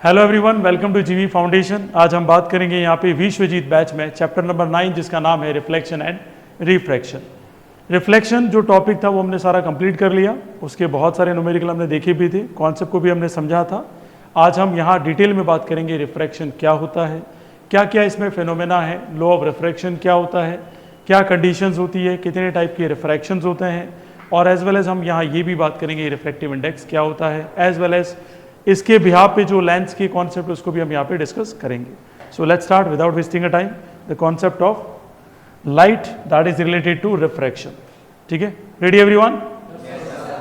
Hello everyone, welcome to जीवी foundation. आज हम बात करेंगे यहाँ पे विश्वजीत बैच में चैप्टर नंबर 9 जिसका नाम है रिफ्लेक्शन एंड रिफ्रैक्शन। रिफ्लेक्शन जो टॉपिक था वो हमने सारा कंप्लीट कर लिया, उसके बहुत सारे न्यूमेरिकल हमने देखे भी थे, कॉन्सेप्ट को भी हमने समझा था। आज हम यहाँ डिटेल में बात करेंगे रिफ्रैक्शन क्या होता है, क्या क्या इसमें फिनोमेना है, लॉ ऑफ रिफ्रैक्शन क्या होता है, क्या कंडीशंस होती है, कितने टाइप के रिफ्रैक्शंस होते हैं, और एज वेल एज हम यहाँ ये भी बात करेंगे रिफ्रैक्टिव इंडेक्स क्या होता है, एज वेल एज इसके बिहाफ पे जो लेंस के कॉन्सेप्ट उसको भी हम यहाँ पे डिस्कस करेंगे। So let's start without wasting a time the concept of light that is related to refraction. ठीक है, ready everyone?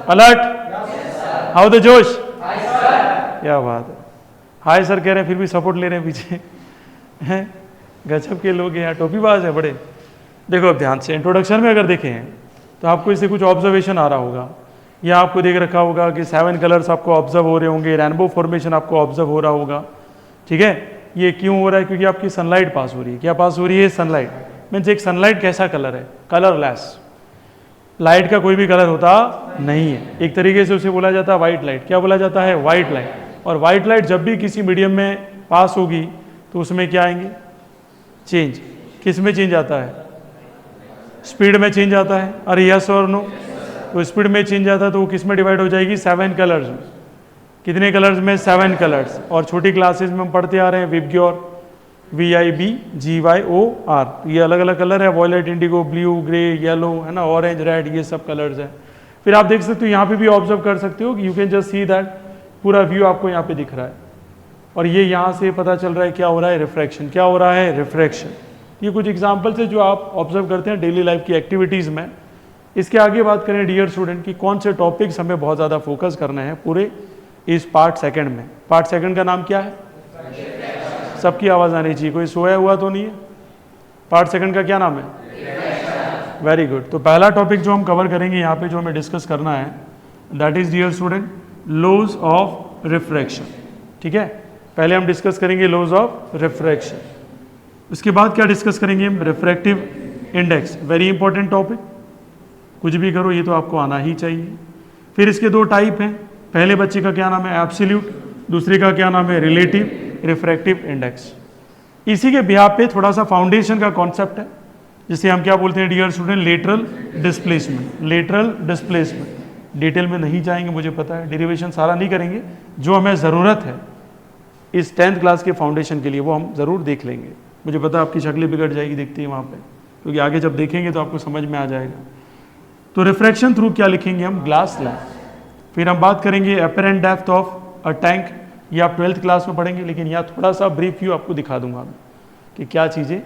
Alert? How the जोश? क्या बात है, हाय सर कह रहे हैं, फिर भी सपोर्ट ले रहे हैं पीछे हैं। गजब के लोग यहाँ टोपीबाज है बड़े। देखो अब ध्यान से, इंट्रोडक्शन में अगर देखें तो आपको इससे कुछ ऑब्जर्वेशन आ रहा होगा, या आपको देख रखा होगा कि 7 कलर्स आपको ऑब्जर्व हो रहे होंगे, रेनबो फॉर्मेशन आपको ऑब्जर्व हो रहा होगा। ठीक है, ये क्यों हो रहा है? क्योंकि आपकी सनलाइट पास हो रही है। क्या पास हो रही है? सनलाइट। मीन्स एक सनलाइट कैसा कलर है? कलरलेस। लाइट का कोई भी कलर होता नहीं है, एक तरीके से उसे बोला जाता है वाइट लाइट। क्या बोला जाता है? White light. और वाइट लाइट जब भी किसी मीडियम में पास होगी तो उसमें क्या आएंगे? चेंज। किस में चेंज आता है? स्पीड में चेंज आता है। अरे यस और नो? तो स्पीड में चेंज आता है तो वो किस में डिवाइड हो जाएगी? 7 कलर्स में। कितने कलर्स में? 7 कलर्स। और छोटी क्लासेस में हम पढ़ते आ रहे हैं विबग्योर, VIBGYOR, ये अलग अलग कलर है, violet, indigo, blue, grey, yellow, है ना, ऑरेंज, रेड, ये सब कलर्स हैं। फिर आप देख सकते हो यहाँ पे भी ऑब्जर्व कर सकते हो कि you can just see that पूरा व्यू आपको यहाँ पे दिख रहा है। और ये यहाँ से पता चल रहा है क्या हो रहा है? रिफ्रैक्शन। क्या हो रहा है? रिफ्रैक्शन। ये कुछ एग्जाम्पल्स है जो आप ऑब्जर्व करते हैं डेली लाइफ की एक्टिविटीज़ में। इसके आगे बात करें डियर स्टूडेंट कि कौन से टॉपिक्स हमें बहुत ज़्यादा फोकस करना है पूरे इस पार्ट सेकंड में। पार्ट सेकंड का नाम क्या है? सबकी आवाज़ आनी चाहिए, कोई सोया हुआ तो नहीं है। पार्ट सेकंड का क्या नाम है? Very good. तो पहला टॉपिक जो हम कवर करेंगे यहाँ पे, जो हमें डिस्कस करना है, that is dear student laws of refraction. ठीक है, पहले हम डिस्कस करेंगे लॉज ऑफ रिफ्रैक्शन, उसके बाद क्या डिस्कस करेंगे हम? Refractive index. Very important topic, कुछ भी करो ये तो आपको आना ही चाहिए। फिर इसके 2 टाइप हैं, पहले बच्चे का क्या नाम है? एब्सोल्यूट, दूसरे का क्या नाम है? Relative refractive index. इसी के बिहाफ पे थोड़ा सा फाउंडेशन का कॉन्सेप्ट है जिसे हम क्या बोलते हैं dear student? Lateral displacement. Lateral displacement detail में नहीं जाएंगे, मुझे पता है, डेरिवेशन सारा नहीं करेंगे, जो हमें ज़रूरत है इस 10th क्लास के फाउंडेशन के लिए वो हम ज़रूर देख लेंगे। मुझे पता है आपकी शक्लें बिगड़ जाएगी देखते ही वहाँ पर, क्योंकि आगे जब देखेंगे तो आपको समझ में आ जाएगा। तो रिफ्रैक्शन थ्रू क्या लिखेंगे हम? Glass lamp. फिर हम बात करेंगे apparent depth of a tank, ये आप 12th क्लास में पढ़ेंगे, लेकिन यहाँ थोड़ा सा ब्रीफ व्यू आपको दिखा दूंगा मैं कि क्या चीज़ें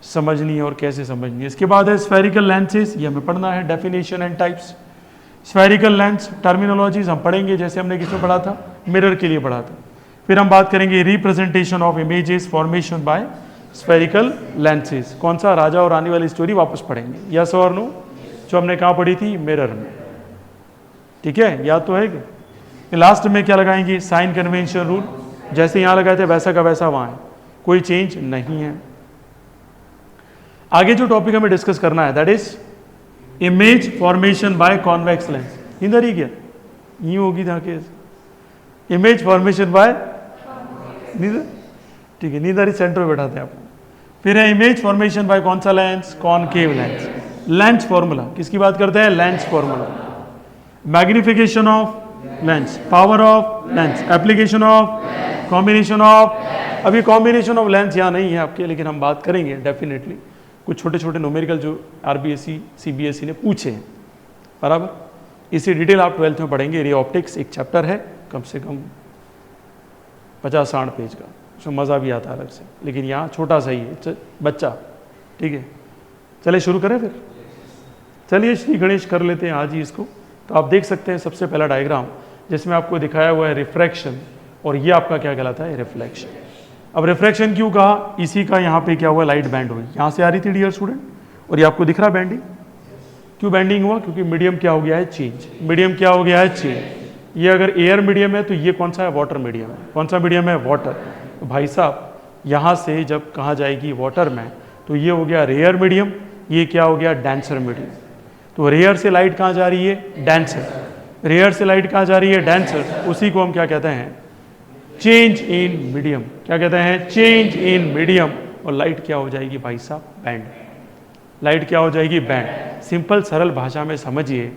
समझनी है और कैसे समझनी है। इसके बाद है स्फेरिकल लेंसेज, ये हमें पढ़ना है, definition and types. Spherical lens terminologies हम पढ़ेंगे, जैसे हमने किसमें पढ़ा था? मिरर के लिए पढ़ा था। फिर हम बात करेंगे representation of images formation by spherical lenses. कौन सा? राजा और रानी वाली स्टोरी वापस पढ़ेंगे। यस और नो? जो हमने कहाँ पढ़ी थी? मिरर में। ठीक है, याद तो है कि लास्ट में क्या लगाएंगे? साइन कन्वेंशन रूल, जैसे यहाँ लगाए थे वैसा का वैसा वहाँ है, कोई चेंज नहीं है। आगे जो टॉपिक हमें डिस्कस करना है that is image formation by convex lens. इधर ही क्या यूं होगी था कि इमेज फॉर्मेशन बाय नीदर। ठीक है, नीदर ही सेंटर में बैठाते हैं आपको। फिर है इमेज फॉर्मेशन बाय कौन सा lens? Concave lens. Lens formula, किसकी बात करते हैं? Lens formula. Magnification of lens, power of lens, application of, combination of. अभी कॉम्बिनेशन ऑफ लेंस यहाँ नहीं है आपके, लेकिन हम बात करेंगे डेफिनेटली। कुछ छोटे छोटे न्यूमेरिकल जो RBSE CBSE ने पूछे हैं, बराबर, इसी डिटेल आप 12th में पढ़ेंगे। रे ऑप्टिक्स एक चैप्टर है, कम से कम 50-60 पेज का, उसमें मज़ा भी आता है अलग से, लेकिन यहाँ छोटा सा ही है बच्चा। ठीक है, चलिए शुरू करें फिर। चलिए श्री गणेश कर लेते हैं आज ही इसको। तो आप देख सकते हैं सबसे पहला डायग्राम जिसमें आपको दिखाया हुआ है रिफ्रैक्शन, और ये आपका क्या कहलाता है? रिफ्लेक्शन। अब रिफ्रैक्शन क्यों कहा? इसी का यहाँ पे क्या हुआ? लाइट बैंड हुई, यहाँ से आ रही थी डियर स्टूडेंट, और ये आपको दिख रहा बैंडिंग। क्यों बैंडिंग हुआ? क्योंकि मीडियम क्या हो गया है? चेंज। मीडियम क्या हो गया है? चेंज। ये अगर एयर मीडियम है तो ये कौन सा है? वाटर मीडियम है। कौन सा मीडियम है? वाटर। तो भाई साहब यहाँ से जब कहाँ जाएगी? वाटर में, तो ये हो गया रेयर मीडियम, ये क्या हो गया? Denser medium. तो रेयर से लाइट कहाँ जा रही है? डेंसर। रेयर से लाइट कहाँ जा रही है? डेंसर। उसी को हम क्या कहते हैं? चेंज इन मीडियम, क्या कहते हैं, चेंज इन मीडियम। और लाइट क्या हो जाएगी भाई साहब, बैंड। लाइट क्या हो जाएगी, बैंड। सिंपल सरल भाषा में समझिए।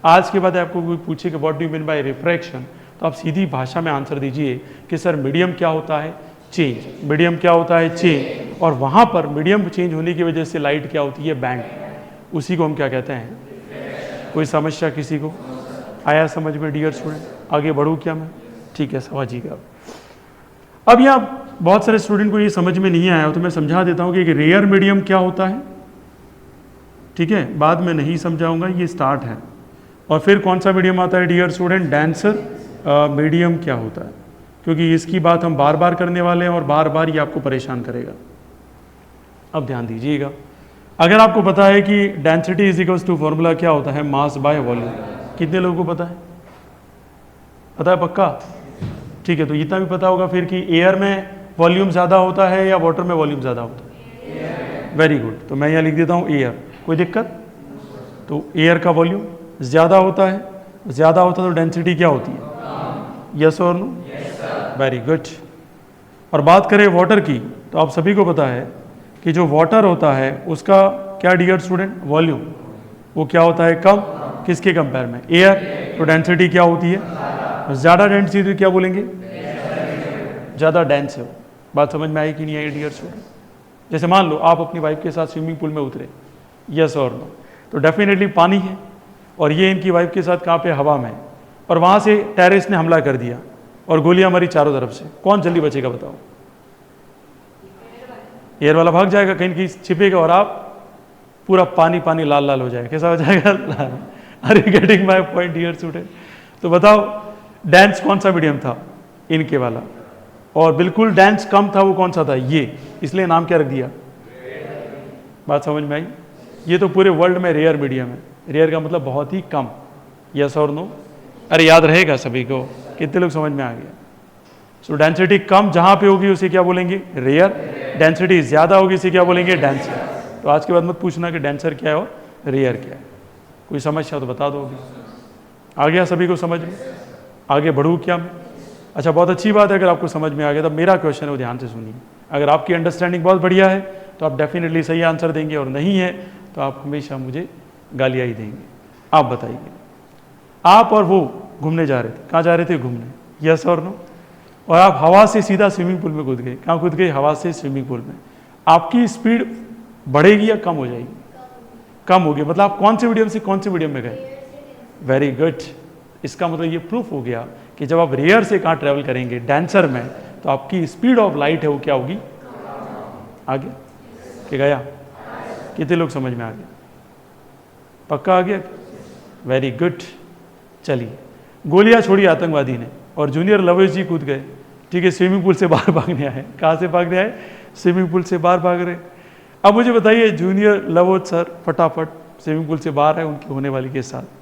आज के बाद आपको कोई पूछे कि what do you mean by refraction, तो आप सीधी भाषा में आंसर दीजिए कि सर मीडियम क्या होता है, चेंज। मीडियम क्या होता है, चेंज। और वहां पर मीडियम चेंज होने की वजह से लाइट क्या होती है, बैंड। उसी को हम क्या कहते हैं, कोई समस्या किसी को आया समझ में डियर स्टूडेंट? आगे बढ़ूं क्या मैं? ठीक है, समझिएगा। अब यहाँ बहुत सारे स्टूडेंट को ये समझ में नहीं आया तो मैं समझा देता हूँ कि रेयर मीडियम क्या होता है। ठीक है, बाद में नहीं समझाऊंगा, ये स्टार्ट है। और फिर कौन सा मीडियम आता है डियर स्टूडेंट, डेंसर मीडियम क्या होता है, क्योंकि इसकी बात हम बार बार करने वाले हैं और बार बार ये आपको परेशान करेगा। अब ध्यान दीजिएगा, अगर आपको पता है कि density is equals to formula क्या होता है, मास बाय वॉल्यूम। कितने लोगों को पता है? पता है पक्का? ठीक है, तो इतना भी पता होगा फिर कि एयर में वॉल्यूम ज़्यादा होता है या वाटर में वॉल्यूम ज़्यादा होता है? वेरी गुड, तो मैं यहाँ लिख देता हूँ एयर। कोई दिक्कत? तो एयर का वॉल्यूम ज़्यादा होता है, ज़्यादा होता है तो डेंसिटी क्या होती है, यस और नो? Very good. और बात करें वाटर की, तो आप सभी को पता है कि जो वाटर होता है उसका क्या डियर स्टूडेंट, वॉल्यूम, वो क्या होता है, कम। किसके कंपेयर में, एयर। तो डेंसिटी क्या होती है, ज़्यादा डेंसिटी क्या बोलेंगे, ज़्यादा डेंस है। बात समझ में आई कि नहीं आई डियर स्टूडेंट? जैसे मान लो आप अपनी वाइफ के साथ स्विमिंग पूल में उतरे, यस और नो, तो डेफिनेटली पानी है और ये इनकी वाइफ के साथ कहाँ पे, हवा में। और वहाँ से टेररिस्ट ने हमला कर दिया और गोलियां मारी चारों तरफ से, कौन जल्दी बचेगा बताओ? एयर वाला भाग जाएगा, कहीं कहीं छिपेगा और आप पूरा पानी पानी लाल लाल हो जाएगा। कैसा हो जाएगा, लाल। Are you getting my point dear student? तो बताओ डेंस कौन सा मीडियम था, इनके वाला। और बिल्कुल डेंस कम था, वो कौन सा था, ये। इसलिए नाम क्या रख दिया? बात समझ में आई? ये तो पूरे वर्ल्ड में रेयर मीडियम है। रेयर का मतलब बहुत ही कम, यस और नो? अरे याद रहेगा सभी को? कितने लोग समझ में आ गया? सो डेंसिटी कम जहां पे होगी उसे क्या बोलेंगे, रेयर। डेंसिटी ज्यादा होगी इसे क्या बोलेंगे, डेंसर। तो आज के बाद मत पूछना कि डेंसर क्या है और रेयर क्या है। कोई समस्या तो बता दो। आ गया सभी को समझ में? आगे बढ़ूँ क्या मैं? अच्छा, बहुत अच्छी बात है अगर आपको समझ में आ गया। तब मेरा क्वेश्चन है वो ध्यान से सुनिए। अगर आपकी अंडरस्टैंडिंग बहुत बढ़िया है तो आप डेफिनेटली सही आंसर देंगे, और नहीं है तो आप हमेशा मुझे गालियाँ ही देंगे। आप बताइए, आप और वो घूमने जा रहे थे, कहाँ जा रहे थे, घूमने, यस और नो? और आप हवा से सीधा स्विमिंग पूल में कूद गए। कहाँ कूद गए, हवा से स्विमिंग पूल में। आपकी स्पीड बढ़ेगी या कम हो जाएगी? कम होगी। मतलब आप कौन से मीडियम से कौन से मीडियम में गए? Very good. इसका मतलब ये प्रूफ हो गया कि जब आप रेयर से कहाँ ट्रेवल करेंगे, डेंसर में, तो आपकी स्पीड ऑफ लाइट है वो क्या होगी, आगे कि गया? कितने लोग समझ में आ गया? पक्का आ गया? Very good. चलिए, गोलियां छोड़ी आतंकवादी ने और जूनियर लवेज जी कूद गए। ठीक है, स्विमिंग पूल से बाहर भागने आए। कहाँ से भागने आए? स्विमिंग पूल से बाहर भाग रहे। अब मुझे बताइए, जूनियर लवेज सर फटाफट स्विमिंग पूल से बाहर आए उनकी होने वाली के साथ।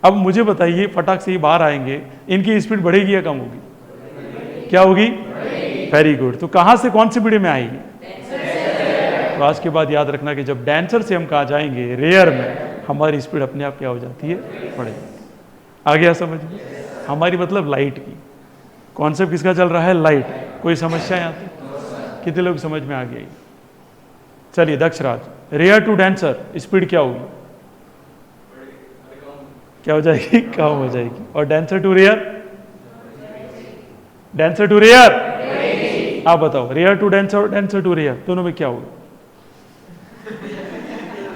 अब मुझे बताइए, फटाक से ही बाहर आएंगे, इनकी स्पीड बढ़ेगी या कम होगी? क्या होगी? Very good. तो कहाँ से कौन से मीडियम में आएगी? तो आज के बाद याद रखना कि जब डेंसर से हम कहाँ जाएंगे, रेयर में, हमारी स्पीड अपने आप क्या हो जाती है, बढ़ेगी। आ गया समझ में? हमारी मतलब लाइट की। कॉन्सेप्ट किसका चल रहा है? लाइट। कोई समस्या यहाँ पे? कितने लोग समझ में आ गया? चलिए Dakshraj, rare to denser speed क्या होगी? क्या हो जाएगी? कम हो जाएगी। और denser to rare? Denser to rare? आप बताओ, रेयर टू डेंसर और डेंसर टू रेयर दोनों में क्या होगा?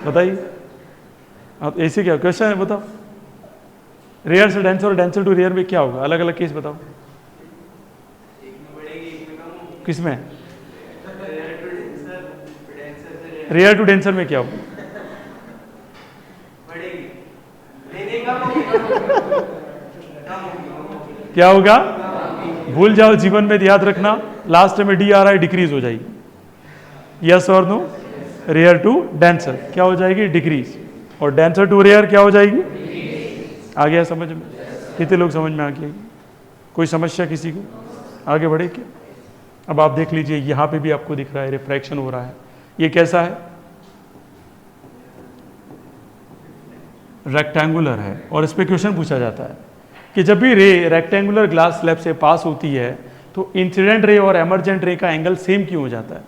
बताइए आप। ऐसे क्या क्वेश्चन है, बताओ। रेयर से डेंसर और डेंसर टू रेयर में क्या होगा? अलग अलग केस बताओ। किसमें? रेयर टू डेंसर में क्या होगा? क्या होगा? भूल जाओ, जीवन में याद रखना, लास्ट में डी आ रहा है, डिक्रीज हो जाएगी। यस और नो? रेयर टू डेंसर क्या हो जाएगी? डिक्रीज। और डेंसर टू रेयर क्या हो जाएगी? आ गया समझ में? कितने लोग समझ में आ गया? कोई समस्या किसी को? आगे बढ़े क्या? अब आप देख लीजिए, यहां पे भी आपको दिख रहा है रिफ्रैक्शन हो रहा है। ये कैसा है? रेक्टेंगुलर है। और इस पे क्वेश्चन पूछा जाता है कि जब भी रे रेक्टेंगुलर ग्लास स्लैब से पास होती है तो इंसिडेंट रे और एमर्जेंट रे का एंगल सेम क्यों हो जाता है?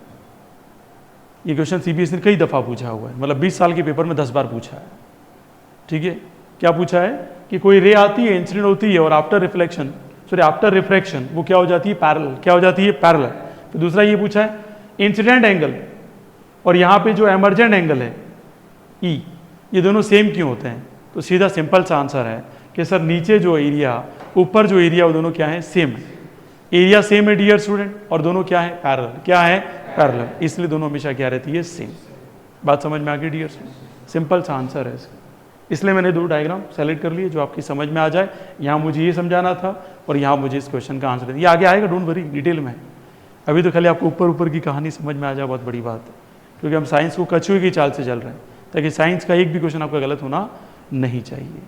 ये क्वेश्चन सीबीएसई ने कई दफ़ा पूछा हुआ है, मतलब 20 साल के पेपर में 10 बार पूछा है। ठीक है, क्या पूछा है कि कोई रे आती है, इंसिडेंट होती है, और आफ्टर रिफ्रैक्शन वो क्या हो जाती है? पैरेलल। क्या हो जाती है? पैरेलल। तो दूसरा ये पूछा है इंसिडेंट एंगल और यहाँ पे जो एमर्जेंट एंगल है ई, ये दोनों सेम क्यों होते हैं? तो सीधा सिंपल सा आंसर है कि सर नीचे जो एरिया, ऊपर जो एरिया, वो दोनों क्या है? सेम है। एरिया सेम है डियर स्टूडेंट, और दोनों क्या है? पैरेलल। क्या है? पैरेलल। इसलिए दोनों हमेशा क्या रहती है? सेम। बात समझ में आ गई डियर स्टूडेंट? सिंपल सा आंसर है इसका। इसलिए मैंने 2 डायग्राम सेलेक्ट कर लिए जो आपकी समझ में आ जाए। यहाँ मुझे ये समझाना था और यहाँ मुझे इस क्वेश्चन का आंसर, ये आगे आएगा, डोंट वरी, डिटेल में। अभी तो खाली आपको ऊपर ऊपर की कहानी समझ में आ जाए, बहुत बड़ी बात है, क्योंकि हम साइंस को कछुए की चाल से चल रहे हैं, ताकि साइंस का एक भी क्वेश्चन आपका गलत होना नहीं चाहिए।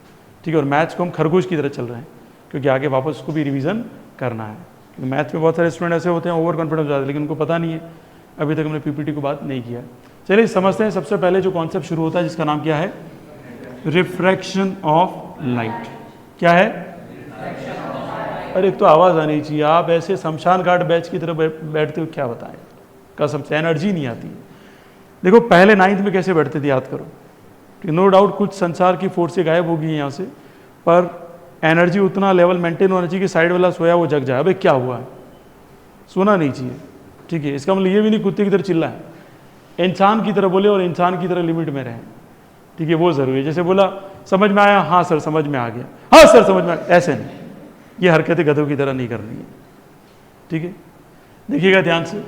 ठीक है, और मैथ्स को हम खरगोश की तरह चल रहे हैं, क्योंकि आगे वापस उसको भी रिवीजन करना है। क्योंकि मैथ्स में बहुत सारे स्टूडेंट ऐसे होते हैं ओवर कॉन्फिडेंस हो जाते हैं, लेकिन उनको पता नहीं है, अभी तक हमने पीपीटी को बात नहीं किया। चलिए समझते हैं। सबसे पहले जो कॉन्सेप्ट शुरू होता है जिसका नाम क्या है? Refraction of light. क्या है? अरे एक तो आवाज़ आनी चाहिए, आप ऐसे शमशान घाट बैच की तरह बैठते हो, क्या बताएं, कसम से एनर्जी नहीं आती है। देखो पहले 9th में कैसे बैठते थे, याद करो, कि नो डाउट कुछ संसार की फोर्सें गायब होगी यहाँ से, पर एनर्जी उतना लेवल मेंटेन होना चाहिए कि साइड वाला सोया वो जग जाए। अबे क्या हुआ है? सोना नहीं चाहिए। ठीक है, इसका मतलब ये भी नहीं कुत्ते की तरह चिल्लाएं, इंसान की तरह बोले और इंसान की तरह लिमिट में रहें। ठीक है, वो जरूरी है। जैसे बोला समझ में आया, हाँ सर समझ में आ गया, हाँ सर समझ में आ गया, ऐसे नहीं, ये हरकतें गधों की तरह नहीं करनी है। ठीक है, देखिएगा ध्यान से।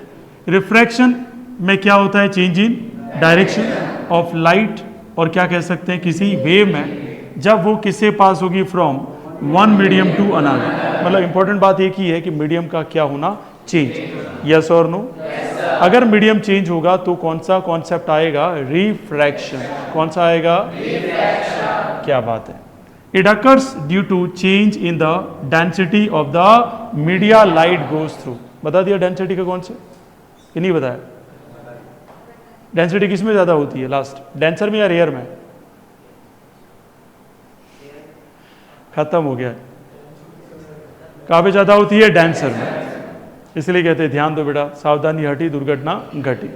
रिफ्रैक्शन में क्या होता है? Change in direction of light, और क्या कह सकते हैं, किसी वेव में जब वो किससे पास होगी? From one medium to another. मतलब इंपॉर्टेंट बात एक ही है कि मीडियम का क्या होना? चेंज। यस और नो? अगर मीडियम चेंज होगा तो कौन सा कॉन्सेप्ट आएगा? रिफ्रैक्शन। कौन सा आएगा? रिफ्रैक्शन। क्या बात है। It occurs due to change in the density of the media light goes through. बता दिया डेंसिटी का कॉन्सेप्ट कि नहीं बताया? डेंसिटी किस में ज्यादा होती है? लास्ट, डेंसर में या रेयर में? खत्म हो गया। कहाँ पे ज्यादा होती है? डेंसर में। इसलिए कहते हैं ध्यान दो बेटा, सावधानी हटी दुर्घटना घटी।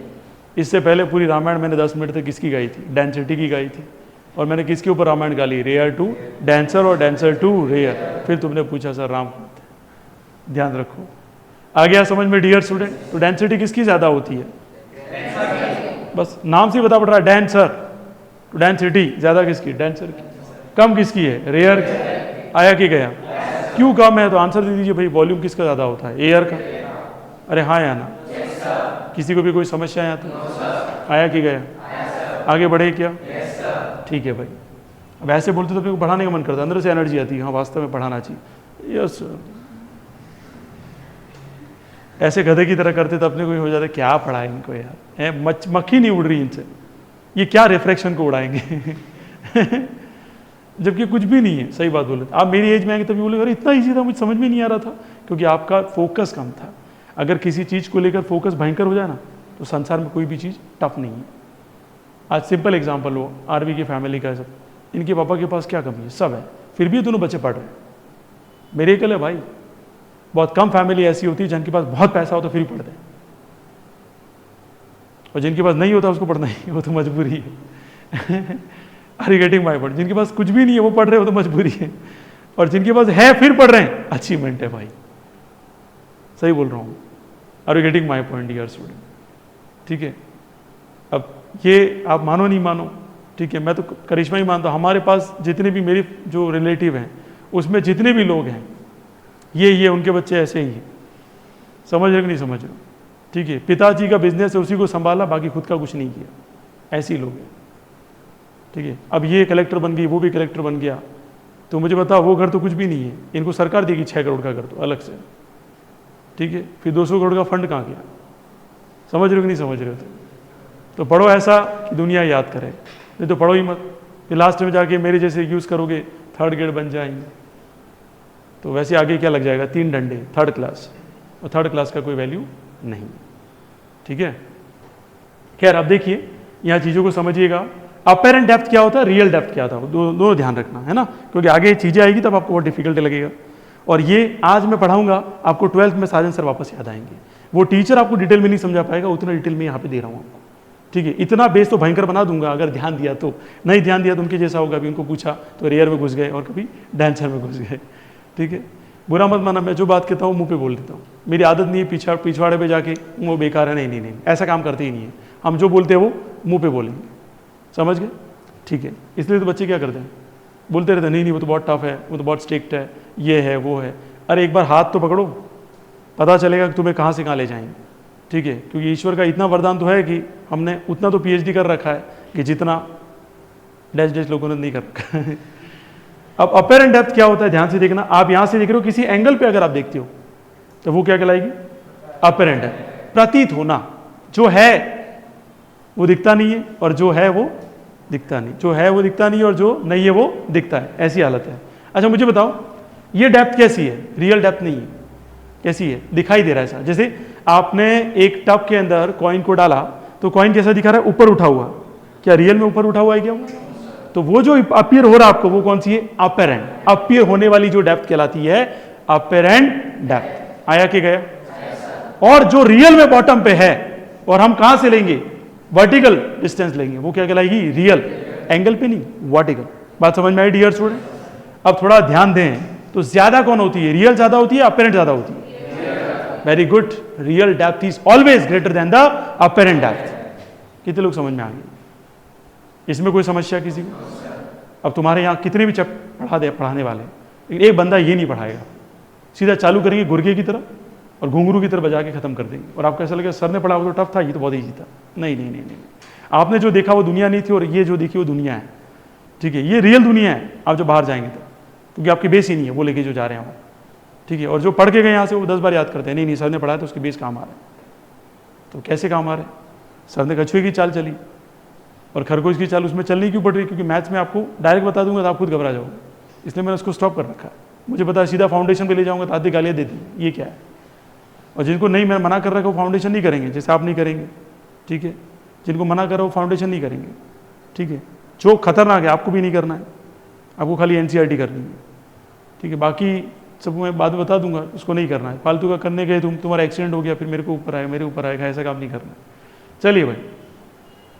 इससे पहले पूरी रामायण मैंने 10 मिनट तक किसकी गाई थी? डेंसिटी की गाई थी। और मैंने किसके ऊपर रामायण गा ली? रेयर टू डेंसर और डेंसर टू रेयर। फिर तुमने पूछा सर राम, ध्यान रखो। आ गया समझ में डियर स्टूडेंट? तो डेंसिटी किसकी ज्यादा होती है? बस नाम से बता पड़ रहा है, डेंसर। तो डेंसिटी ज्यादा किसकी? डेंसर की। कम किसकी है? रेयर की। आया कि गया? क्यों कम है? तो आंसर दे दीजिए भाई, वॉल्यूम किसका ज्यादा होता है? एयर का। अरे हाँ या ना? किसी को भी कोई समस्या है? तो आया कि गया? आगे बढ़े क्या? ठीक है भाई। अब ऐसे बोलते तो अपने को पढ़ाने का मन करता है, अंदर से एनर्जी आती है, हाँ वास्तव में पढ़ाना चाहिए। यस, ऐसे गधे की तरह करते तो अपने को ही हो जाता क्या पढ़ाए इनको यार, मक्खी नहीं उड़ रही इनसे, ये क्या रिफ्रैक्शन को उड़ाएंगे जबकि कुछ भी नहीं है। सही बात बोले आप, मेरी एज में आएंगे तभी बोले अरे इतना ईजी था, मुझे समझ में नहीं आ रहा था, क्योंकि आपका फोकस कम था। अगर किसी चीज़ को लेकर फोकस भयंकर हो जाए ना, तो संसार में कोई भी चीज़ टफ नहीं है। आज सिंपल एग्जांपल हो आरवी की फैमिली का, सब इनके पापा के पास क्या कमी है? सब है, फिर भी ये दोनों बच्चे पढ़ रहे हैं। मेरे कल है भाई, बहुत कम फैमिली ऐसी होती है जिनके पास बहुत पैसा होता फिर भी पढ़ते हैं, और जिनके पास नहीं होता उसको पढ़ना ही, वो तो मजबूरी है are you getting my point? जिनके पास कुछ भी नहीं है वो पढ़ रहे हो तो मजबूरी है, और जिनके पास है फिर पढ़ रहे हैं अचीवमेंट है भाई। सही बोल रहा हूँ? Are you getting my point dear student? ठीक है, अब ये आप मानो नहीं मानो, ठीक है, मैं तो करिश्मा ही मानता हूँ। हमारे पास जितने भी मेरे जो रिलेटिव हैं उसमें जितने भी लोग हैं, ये उनके बच्चे ऐसे ही हैं। समझ रहे कि नहीं समझ रहे? ठीक है, पिताजी का बिजनेस है उसी को संभाला, बाकी खुद का कुछ नहीं किया, ऐसे ही लोग हैं। ठीक है, अब ये कलेक्टर बन गई, वो भी कलेक्टर बन गया, तो मुझे बताओ वो घर तो कुछ भी नहीं है, इनको सरकार देगी 6 करोड़ का घर तो अलग से। ठीक है, फिर 200 करोड़ का फंड कहाँ गया? समझ रहे हो कि नहीं समझ रहे हो? तो पढ़ो ऐसा कि दुनिया याद करे, नहीं तो पढ़ो ही मत, फिर लास्ट में जाके मेरे जैसे यूज़ करोगे, थर्ड ग्रेड बन जाएंगे, तो वैसे आगे क्या लग जाएगा? 3 डंडे, थर्ड क्लास, और थर्ड क्लास का कोई वैल्यू नहीं। ठीक है, खैर अब देखिए यहाँ चीज़ों को समझिएगा। अपेरेंट डेप्थ क्या होता है, रियल डेप्थ क्या था, दोनों ध्यान रखना है ना, क्योंकि आगे चीज़ें आएगी तब आपको बहुत डिफिकल्ट लगेगा। और ये आज मैं पढ़ाऊंगा, आपको 12th में साजन सर वापस याद आएंगे। वो टीचर आपको डिटेल में नहीं समझा पाएगा, उतना डिटेल में यहाँ पे दे रहा हूँ आपको, ठीक है। इतना बेस तो भयंकर बना दूंगा अगर ध्यान दिया तो, नहीं ध्यान दिया तो उनके जैसा होगा, अभी उनको पूछा तो रेयर में घुस गए और कभी डांसर में घुस गए, ठीक है। बुरा मत माना, मैं जो बात कहता हूँ मुंह पे बोल देता हूँ, मेरी आदत नहीं है पिछवाड़े पे जाके वो बेकार है, नहीं नहीं नहीं, ऐसा काम करते ही नहीं है हम। जो बोलते हैं वो मुंह पे बोलेंगे, समझ गए, ठीक है। इसलिए तो बच्चे क्या करते हैं, बोलते रहते हैं नहीं नहीं वो तो बहुत टफ है, वो तो बहुत स्ट्रिक्ट है, ये है वो है। अरे एक बार हाथ तो पकड़ो, पता चलेगा कि तुम्हें कहाँ से कहाँ ले जाएंगे, ठीक है। क्योंकि ईश्वर का इतना वरदान तो है कि हमने उतना तो PhD कर रखा है कि जितना डैश लोगों ने नहीं कर रखा है। अब अपेरेंट डेप्थ क्या होता है, ध्यान से देखना। आप यहां से देख रहे हो, किसी एंगल पे अगर आप देखते हो तो वो क्या कहलाएगी, अपेरेंट है। प्रतीत होना, जो है वो दिखता नहीं है और जो है वो दिखता नहीं, जो है वो दिखता नहीं और जो नहीं है वो दिखता है, ऐसी हालत है। अच्छा मुझे बताओ ये डेप्थ कैसी है, रियल डेप्थ नहीं है, कैसी है, दिखाई दे रहा है ऐसा। जैसे आपने एक टब के अंदर कॉइन को डाला तो कॉइन कैसा दिखा रहा है, ऊपर उठा हुआ, क्या रियल में ऊपर उठा हुआ है क्या वो? तो वो जो अपीयर हो रहा है आपको वो कौन सी है, अपेरेंट। अपीयर होने वाली जो डेप्थ कहलाती है अपेरेंट डेप्थ। आया कि गया? और जो रियल में बॉटम पे है और हम कहां से लेंगे, वर्टिकल डिस्टेंस लेंगे, वो क्या कहलाएगी, रियल। एंगल पे नहीं, वर्टिकल। बात समझ में आई डियर स्टूडेंट? अब थोड़ा ध्यान दें, तो ज्यादा कौन होती है, रियल ज्यादा होती है अपेरेंट ज्यादा होती है? Very good, real depth is always greater than the apparent depth. कितने लोग समझ में आ गए? इसमें कोई समस्या किसी को? अब तुम्हारे यहाँ कितने भी पढ़ाने वाले, एक बंदा ये नहीं पढ़ाएगा, सीधा चालू करेंगे गुर्गे की तरह और घुंघरू की तरह बजा के खत्म कर देंगे, और आपको ऐसा लगेगा सर ने पढ़ा वो तो टफ था, ये तो बहुत ईजी था। नहीं नहीं नहीं नहीं, आपने जो देखा वो दुनिया नहीं थी, और ये जो देखी वो दुनिया है, ठीक है। ये रियल दुनिया है, आप जो बाहर जाएंगे तो, क्योंकि आपकी बेस ही नहीं है वो लेके जो जा रहे हैं, ठीक है। और जो पढ़ के गए यहाँ से वो 10 बार याद करते हैं, नहीं नहीं सर ने पढ़ाया तो उसके बेस काम आ रहे हैं। तो कैसे काम आ रहे हैं? सर ने कछुए की चाल चली और खरगोश की चाल उसमें चलनी क्यों पड़ रही? क्योंकि मैथ्स में आपको डायरेक्ट बता दूंगा तो आप खुद घबरा जाओगे, इसलिए मैंने उसको स्टॉप कर रखा है। मुझे पता है सीधा फाउंडेशन पे ले जाऊंगा तो आधी गालियाँ देती है, ये क्या है। और जिनको नहीं मैं मना कर रखा वो फाउंडेशन नहीं करेंगे, जैसे आप नहीं करेंगे, ठीक है। जिनको मना कर रहा हो फाउंडेशन नहीं करेंगे, ठीक है। जो खतरनाक है आपको भी नहीं करना है, आपको खाली NCERT करनी है, ठीक है। बाकी सब मैं बाद में बता दूंगा, उसको नहीं करना है। फालतू का करने गए तुम्हारा एक्सीडेंट हो गया, फिर मेरे ऊपर आएगा, ऐसा काम नहीं करना है। चलिए भाई,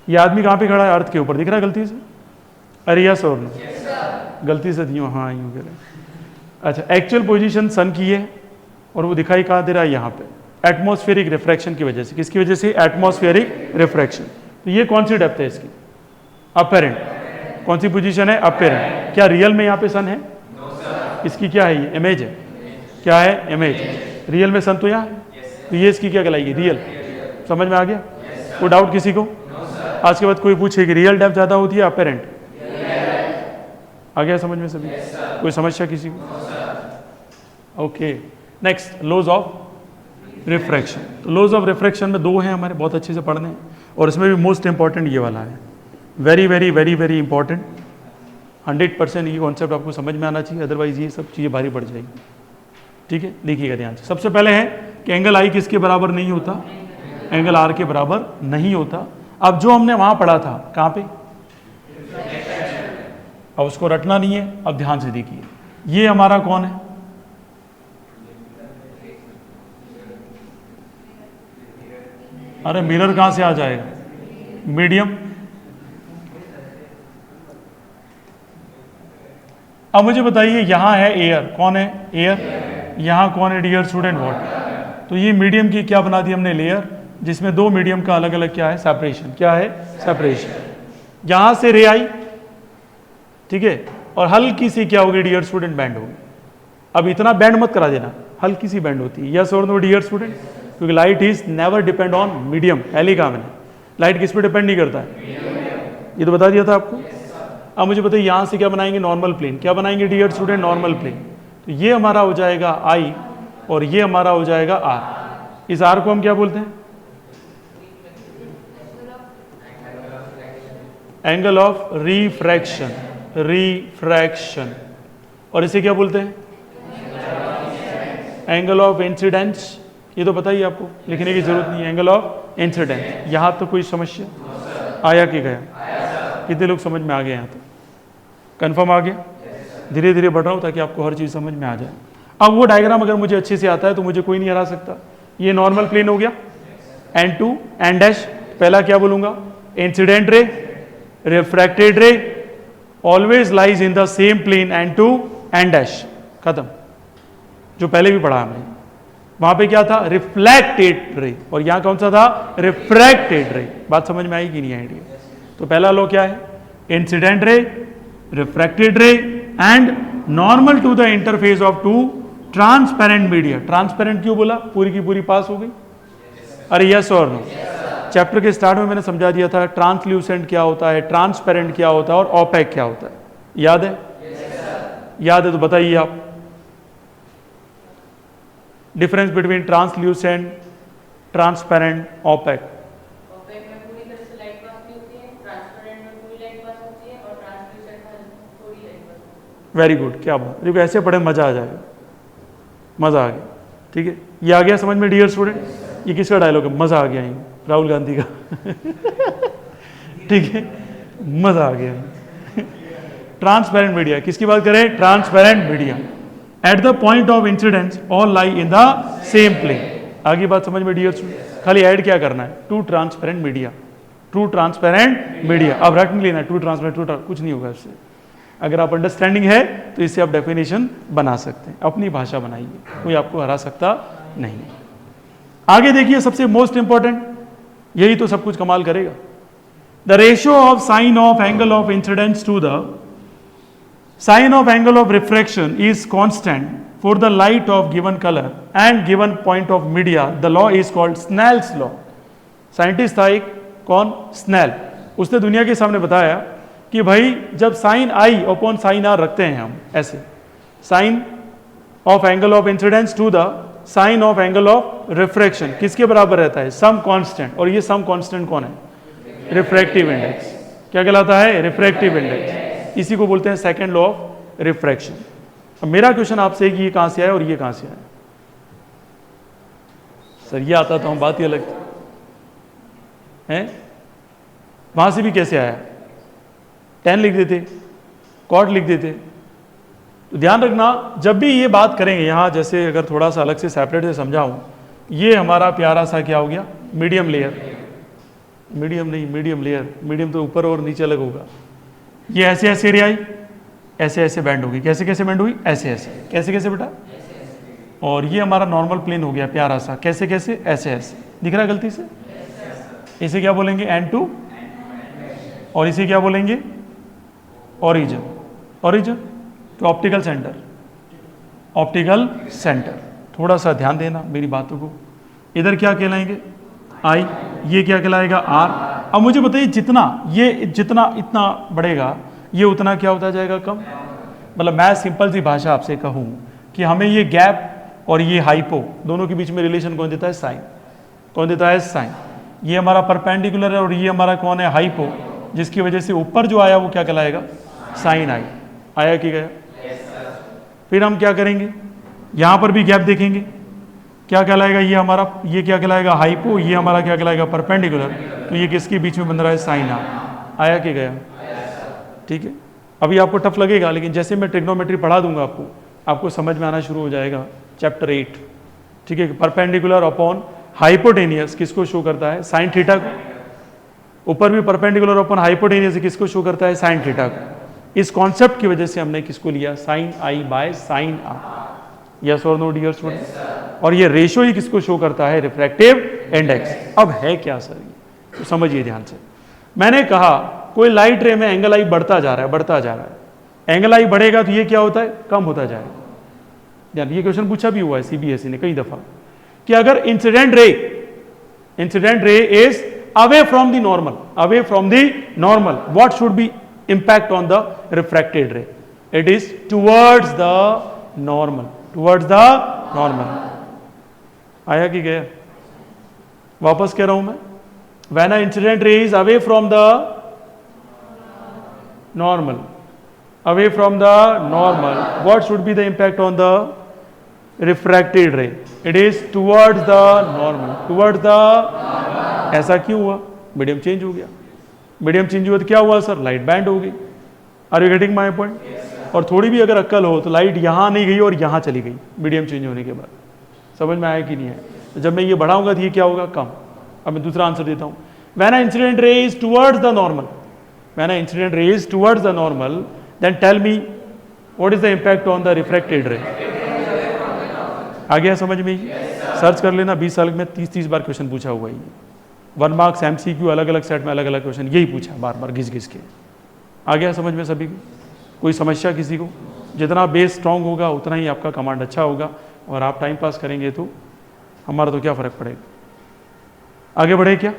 ये आदमी कहाँ पे खड़ा है, अर्थ के ऊपर दिख रहा है गलती से? अरे यस और नो? गलती से यूँ, हाँ यूँ कह रहे। अच्छा, एक्चुअल पोजीशन सन की है और वो दिखाई कहाँ दे रहा है, यहाँ पे। एटमॉस्फेरिक रिफ्रैक्शन की वजह से। किसकी वजह से? Atmospheric refraction. तो ये कौन सी डेप्थ है इसकी? अपेरेंट। कौन सी पोजीशन है? अपेरेंट। क्या रियल में यहाँ पे सन है? इसकी क्या है, ये इमेज है। क्या है? इमेज। रियल में सन तो यहाँ, तो ये इसकी क्या कहलाएगी, रियल। समझ में आ गया? कोई डाउट किसी को? आज के बाद कोई पूछे कि रियल डेप्थ ज्यादा होती है अपेरेंट? आ गया समझ में सभी? कोई समस्या किसी को? Okay, next, laws of refraction. तो लॉज ऑफ रिफ्रैक्शन में 2 हैं हमारे, बहुत अच्छे से पढ़ने हैं, और इसमें भी मोस्ट इंपॉर्टेंट ये वाला है। Very very very very important. 100% ये कॉन्सेप्ट आपको समझ में आना चाहिए, अदरवाइज ये सब चीज़ें भारी पड़ जाएगी, ठीक है। देखिएगा ध्यान से। सबसे पहले है कि एंगल आई किसके बराबर नहीं होता? एंगल आर के बराबर नहीं होता। अब जो हमने वहां पढ़ा था, कहां पे? अब उसको रटना नहीं है, अब ध्यान से देखिए। ये हमारा कौन है? अरे मिरर कहां से आ जाएगा? मीडियम। अब मुझे बताइए, यहां है एयर, कौन है? एयर। यहां कौन है डियर स्टूडेंट? वाटर। तो ये मीडियम की क्या बना दी हमने? लेयर, जिसमें 2 मीडियम का अलग अलग क्या है? सेपरेशन। क्या है? सेपरेशन। यहां से रे आई, ठीक है, और हल्की सी क्या होगी डियर स्टूडेंट? बैंड होगी। अब इतना बैंड मत करा देना, हल्की सी बैंड होती है। यस और नो डियर स्टूडेंट? क्योंकि light is never depend on medium. पहले कहा मैंने, लाइट किस पे डिपेंड नहीं करता है? ये तो बता दिया था आपको। अब मुझे बताइए, यहां से क्या बनाएंगे? Normal plane. क्या बनाएंगे डियर स्टूडेंट? Normal plane. तो ये हमारा हो जाएगा आई और ये हमारा हो जाएगा आर। इस आर को हम क्या बोलते हैं? Angle of refraction. रिफ्रैक्शन। और इसे क्या बोलते हैं? Angle of incidence. ये तो पता ही आपको, लिखने की जरूरत नहीं है। Angle of incidence. यहां तो कोई समस्या आया कि गया? कितने लोग समझ में आ गए? यहां तो कंफर्म आ गया? धीरे धीरे बढ़ रहा हूं ताकि आपको हर चीज समझ में आ जाए। अब वो डायग्राम अगर मुझे अच्छे से आता है तो मुझे कोई नहीं हरा सकता। ये नॉर्मल प्लेन हो गया, n2 n डैश, पहला क्या बोलूंगा, incident ray, refracted ray always lies in the same plane n2 n dash, खत्म। जो पहले भी पढ़ा हमने, वहां पे क्या था, रिफ्लेक्टेड रे, और यहां कौन सा था, रिफ्रैक्टेड रे। बात समझ में आई कि नहीं आई? तो पहला लॉ क्या है, incident ray, refracted ray and normal to the interface of two transparent media. Transparent क्यों बोला, पूरी की पूरी पास हो गई? अरे यस और नो? चैप्टर के स्टार्ट में मैंने समझा दिया था ट्रांसल्यूसेंट क्या होता है, ट्रांसपेरेंट क्या होता है और ओपेक क्या होता है, याद है? याद है तो बताइए आप, difference between translucent, transparent, opaque. Opaque में पूरी तरह से लाइट पास नहीं होती है, ट्रांसपेरेंट में पूरी लाइट पास होती है और ट्रांसल्यूसेंट में थोड़ी लाइट पास होती है। वेरी गुड, क्या बात, देखो ऐसे पढ़े मजा आ जाएगा, मजा आ गया। ठीक है, ये आ गया समझ में डियर स्टूडेंट? ये किसका डायलॉग है, मजा आ गया, ये राहुल गांधी का। ठीक है, मजा आ गया। ट्रांसपेरेंट मीडिया, किसकी बात करें, transparent media. At the point of incidence all lie in the same plane. आगे बात समझ में डियर स्टूडेंट? खाली ऐड क्या करना है, two transparent media, two transparent media. अब रट नहीं लेना, टू ट्रांसपेरेंट, कुछ नहीं होगा इससे। अगर आप अंडरस्टैंडिंग है तो इससे आप डेफिनेशन बना सकते हैं, अपनी भाषा बनाइए, कोई आपको हरा सकता नहीं। आगे देखिए, सबसे मोस्ट इंपॉर्टेंट, यही तो सब कुछ कमाल करेगा। The ratio of sine of angle of incidence to the sine of angle of refraction is constant for the light of given colour and given point of media. The law is called Snell's law. Scientist था एक, कौन, snail. उसने दुनिया के सामने बताया कि भाई जब sine I upon sine R रखते हैं हम ऐसे, sine of angle of incidence to the sine of angle of refraction किसके बराबर रहता है, सम कांस्टेंट। और ये सम कांस्टेंट कौन है, रिफ्रैक्टिव इंडेक्स। क्या कहलाता है, रिफ्रैक्टिव इंडेक्स। इसी को बोलते हैं सेकंड लॉ ऑफ रिफ्रैक्शन। अब मेरा क्वेश्चन आपसे कि ये कहां से आया और ये कहां से आया? सर ये आता तो हम बात ही अलग है, वहां से भी कैसे आया, tan लिख देते, cot लिख देते। तो ध्यान रखना, जब भी ये बात करेंगे यहां, जैसे अगर थोड़ा सा अलग से सेपरेट से समझाऊं, ये हमारा प्यारा सा क्या हो गया, मीडियम लेयर, मीडियम नहीं, मीडियम लेयर, मीडियम तो ऊपर और नीचे अलग होगा। ये ऐसे ऐसे एरिया आई, ऐसे ऐसे बैंड होगी, कैसे कैसे बैंड हुई, ऐसे ऐसे, कैसे कैसे बेटा, और ये हमारा नॉर्मल प्लेन हो गया प्यारा सा, कैसे कैसे, ऐसे ऐसे, दिख रहा है गलती से? इसे क्या बोलेंगे, n2, और इसे क्या बोलेंगे, ओरिजिन। ओरिजिन तो ऑप्टिकल सेंटर, ऑप्टिकल सेंटर। थोड़ा सा ध्यान देना मेरी बातों को। इधर क्या कहलाएंगे, आई, ये क्या कहलाएगा, आर। अब मुझे बताइए, जितना ये जितना इतना बढ़ेगा, ये उतना क्या होता जाएगा, कम। मतलब मैं सिंपल सी भाषा आपसे कहूं कि हमें ये गैप और ये हाइपो दोनों के बीच में रिलेशन कौन देता है, साइन। कौन देता है, साइन। ये हमारा परपेंडिकुलर है और ये हमारा कौन है, हाइपो, जिसकी वजह से ऊपर जो आया वो क्या कहलाएगा, साइन आई। आया कि गया? फिर हम क्या करेंगे, यहां पर भी गैप देखेंगे, क्या कहलाएगा, ये हमारा, ये क्या कहलाएगा, हाइपो, ये हमारा क्या कहलाएगा, परपेंडिकुलर। तो ये किसके बीच में बन रहा है, साइन आ। आया कि गया? ठीक है, अभी आपको टफ लगेगा, लेकिन जैसे मैं ट्रिग्नोमेट्री पढ़ा दूंगा आपको समझ में आना शुरू हो जाएगा। चैप्टर 8, ठीक है, परपेंडिकुलर अपॉन हाइपोटेनियस किसको शो करता है, साइन थीटा को। ऊपर भी परपेंडिकुलर अपॉन हाइपोटेनियस किसको शो करता है, साइन थीटा को। इस कॉन्सेप्ट की वजह से हमने किसको लिया, sine I by sine R. Yes और नो डियर स्टूडेंट? और ये रेशियो ही किसको शो करता है, रिफ्रैक्टिव इंडेक्स। अब है क्या सर ये, तो समझिए ध्यान से। मैंने कहा कोई लाइट रे में एंगल आई बढ़ता जा रहा है, बढ़ता जा रहा है। एंगल आई बढ़ेगा तो ये क्या होता है, कम होता जाएगा। ध्यान, ये क्वेश्चन पूछा भी हुआ है सीबीएसई ने कई दफा कि अगर incident ray is away from the normal, away from the normal, what should be impact on the refracted ray, it is towards the normal, towards the normal। आया कि गया? वापस कह रहा हूं मैं, when an incident ray is away from the normal, away from the normal, what should be the impact on the refracted ray, it is towards the normal, towards the normal। ऐसा क्यों हुआ, मीडियम चेंज हो गया। Medium change हुआ तो क्या हुआ sir, light bend हो गई। Are you getting my point? और थोड़ी भी अगर अक्ल हो तो लाइट यहाँ नहीं गई और यहाँ चली गई मीडियम चेंज होने के बाद, समझ में आया कि नहीं है? तो जब मैं ये बढ़ाऊंगा तो ये क्या होगा? कम। अब मैं दूसरा आंसर देता हूँ, when a incident ray is towards the normal, when a incident ray is towards the normal, then tell me what is the impact on the refracted ray. आ गया समझ में? सर्च कर लेना, 20 साल में 30 बार क्वेश्चन पूछा हुआ है। 1 मार्क्स MCQ अलग अलग सेट में अलग अलग क्वेश्चन यही पूछा बार बार घिस घिस के। आ गया समझ में सभी को? कोई समस्या किसी को? जितना बेस स्ट्रांग होगा उतना ही आपका कमांड अच्छा होगा, और आप टाइम पास करेंगे तो हमारा तो क्या फ़र्क पड़ेगा? आगे बढ़े क्या?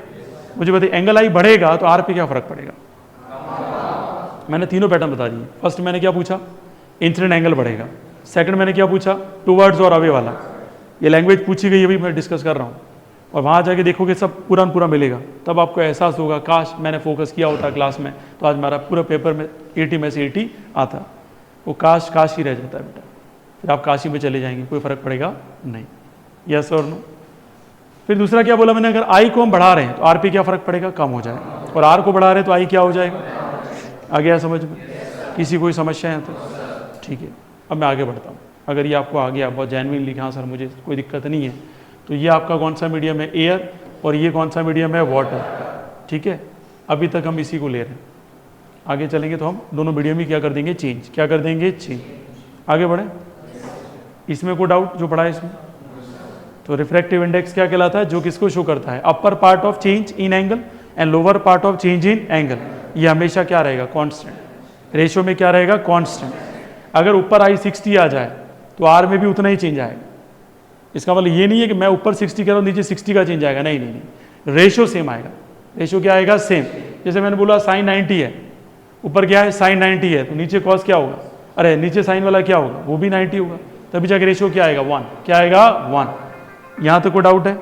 मुझे बताइए, एंगल आई बढ़ेगा तो आर पे क्या फ़र्क पड़ेगा? मैंने तीनों पैटर्न बता दिए। फर्स्ट मैंने क्या पूछा? इंसिडेंट एंगल बढ़ेगा। सेकंड मैंने क्या पूछा? टुवर्ड्स और अवे वाला। ये लैंग्वेज पूछी गई, अभी मैं डिस्कस कर रहा हूँ, और वहाँ जाके देखोगे सब पूरा पूरा मिलेगा, तब आपको एहसास होगा काश मैंने फोकस किया होता क्लास में तो आज हमारा पूरा पेपर में 80 में से 80 आता। वो काश काश ही रह जाता है बेटा, फिर आप काशी में चले जाएंगे, कोई फर्क पड़ेगा नहीं। यस और नो? फिर दूसरा क्या बोला मैंने? अगर आई को हम बढ़ा रहे हैं तो आर पे क्या फर्क पड़ेगा? कम हो जाएगा, और आर को बढ़ा रहे हैं तो आई क्या हो जाएगा? आ गया समझ में? किसी कोई समस्या है तो ठीक है। अब मैं आगे बढ़ता हूँ। अगर ये आपको आ गया बहुत जेन्युइन लिखा, हाँ सर मुझे कोई दिक्कत नहीं है, तो ये आपका कौन सा मीडियम है? एयर, और ये कौन सा मीडियम है? वाटर। ठीक है, अभी तक हम इसी को ले रहे हैं, आगे चलेंगे तो हम दोनों मीडियम ही क्या कर देंगे? चेंज। क्या कर देंगे? चेंज। आगे बढ़े? इसमें कोई डाउट जो पढ़ा है इसमें? तो रिफ्रैक्टिव इंडेक्स क्या कहलाता है? जो किसको शो करता है? Upper part of change in angle and lower part of change in angle. ये हमेशा क्या रहेगा? कांस्टेंट। रेशियो में क्या रहेगा? कांस्टेंट। अगर ऊपर आई 60 आ जाए तो आर में भी उतना ही चेंज आएगा। इसका मतलब ये नहीं है कि मैं ऊपर 60 कर रहा हूँ नीचे 60 का चेंज आएगा, नहीं नहीं नहीं, रेशियो सेम आएगा। रेशियो क्या आएगा? सेम। जैसे मैंने बोला साइन 90 है, ऊपर क्या है? साइन 90 है, तो नीचे कॉस क्या होगा? अरे नीचे साइन वाला क्या होगा? वो भी 90 होगा, तभी जाके रेशियो क्या आएगा? 1। क्या आएगा? 1। यहाँ तक कोई डाउट है?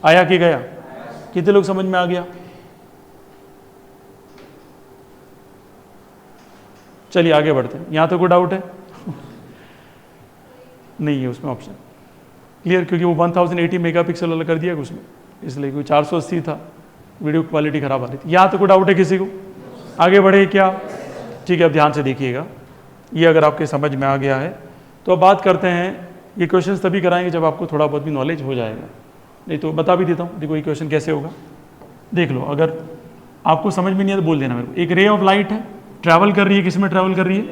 आया कि गया? कितने लोग समझ में आ गया? चलिए आगे बढ़ते हैं। यहाँ तक कोई डाउट है? नहीं है उसमें ऑप्शन क्लियर, क्योंकि वो 1080 मेगापिक्सल वाला कर दिया उसमें, इसलिए कोई 480 था, वीडियो क्वालिटी खराब आ रही थी। यहाँ तक कोई डाउट है किसी को? आगे बढ़े क्या? ठीक है, अब ध्यान से देखिएगा, ये अगर आपके समझ में आ गया है तो अब बात करते हैं। ये क्वेश्चन तभी कराएंगे जब आपको थोड़ा बहुत भी नॉलेज हो जाएगा, नहीं तो बता भी देता हूँ। देखो ये क्वेश्चन कैसे होगा, देख लो। अगर आपको समझ में नहीं है तो बोल देना मेरे को। एक रे ऑफ लाइट है, ट्रैवल कर रही है, किस में ट्रैवल कर रही है?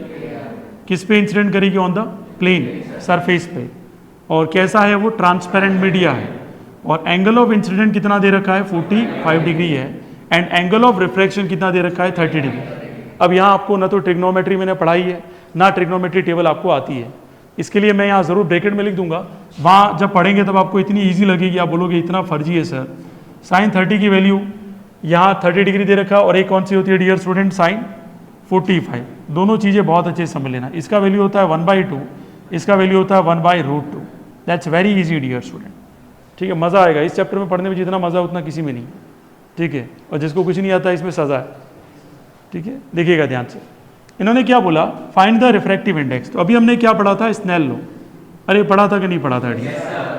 किस पे इंसिडेंट करेगी? ऑन द प्लेन सरफेस पे। और कैसा है वो? ट्रांसपेरेंट मीडिया है, और एंगल ऑफ इंसिडेंट कितना दे रखा है? 45 डिग्री है, एंड एंगल ऑफ रिफ्रैक्शन कितना दे रखा है? 30 डिग्री। अब यहाँ आपको ना तो ट्रिग्नोमेट्री मैंने पढ़ाई है, ना ट्रिग्नोमेट्री टेबल आपको आती है, इसके लिए मैं यहाँ जरूर ब्रैकेट में लिख दूंगा। वहाँ जब पढ़ेंगे तब आपको इतनी ईजी लगेगी, आप बोलोगे इतना फर्जी है सर। साइन 30 की वैल्यू यहाँ 30 डिग्री दे रखा है, और एक कौन सी होती है डियर स्टूडेंट? साइन 45। दोनों चीज़ें बहुत अच्छे से समझ लेना। इसका वैल्यू होता है 1/2, इसका वैल्यू होता है 1/√2। That's very easy dear student. ठीक है, मज़ा आएगा इस चैप्टर में पढ़ने में, जितना मज़ा उतना किसी में नहीं। ठीक है, और जिसको कुछ नहीं आता इसमें सज़ा है। ठीक है, देखिएगा ध्यान से। इन्होंने क्या बोला? Find the refractive index. तो अभी हमने क्या पढ़ा था? Snell law. अरे पढ़ा था कि नहीं पढ़ा था?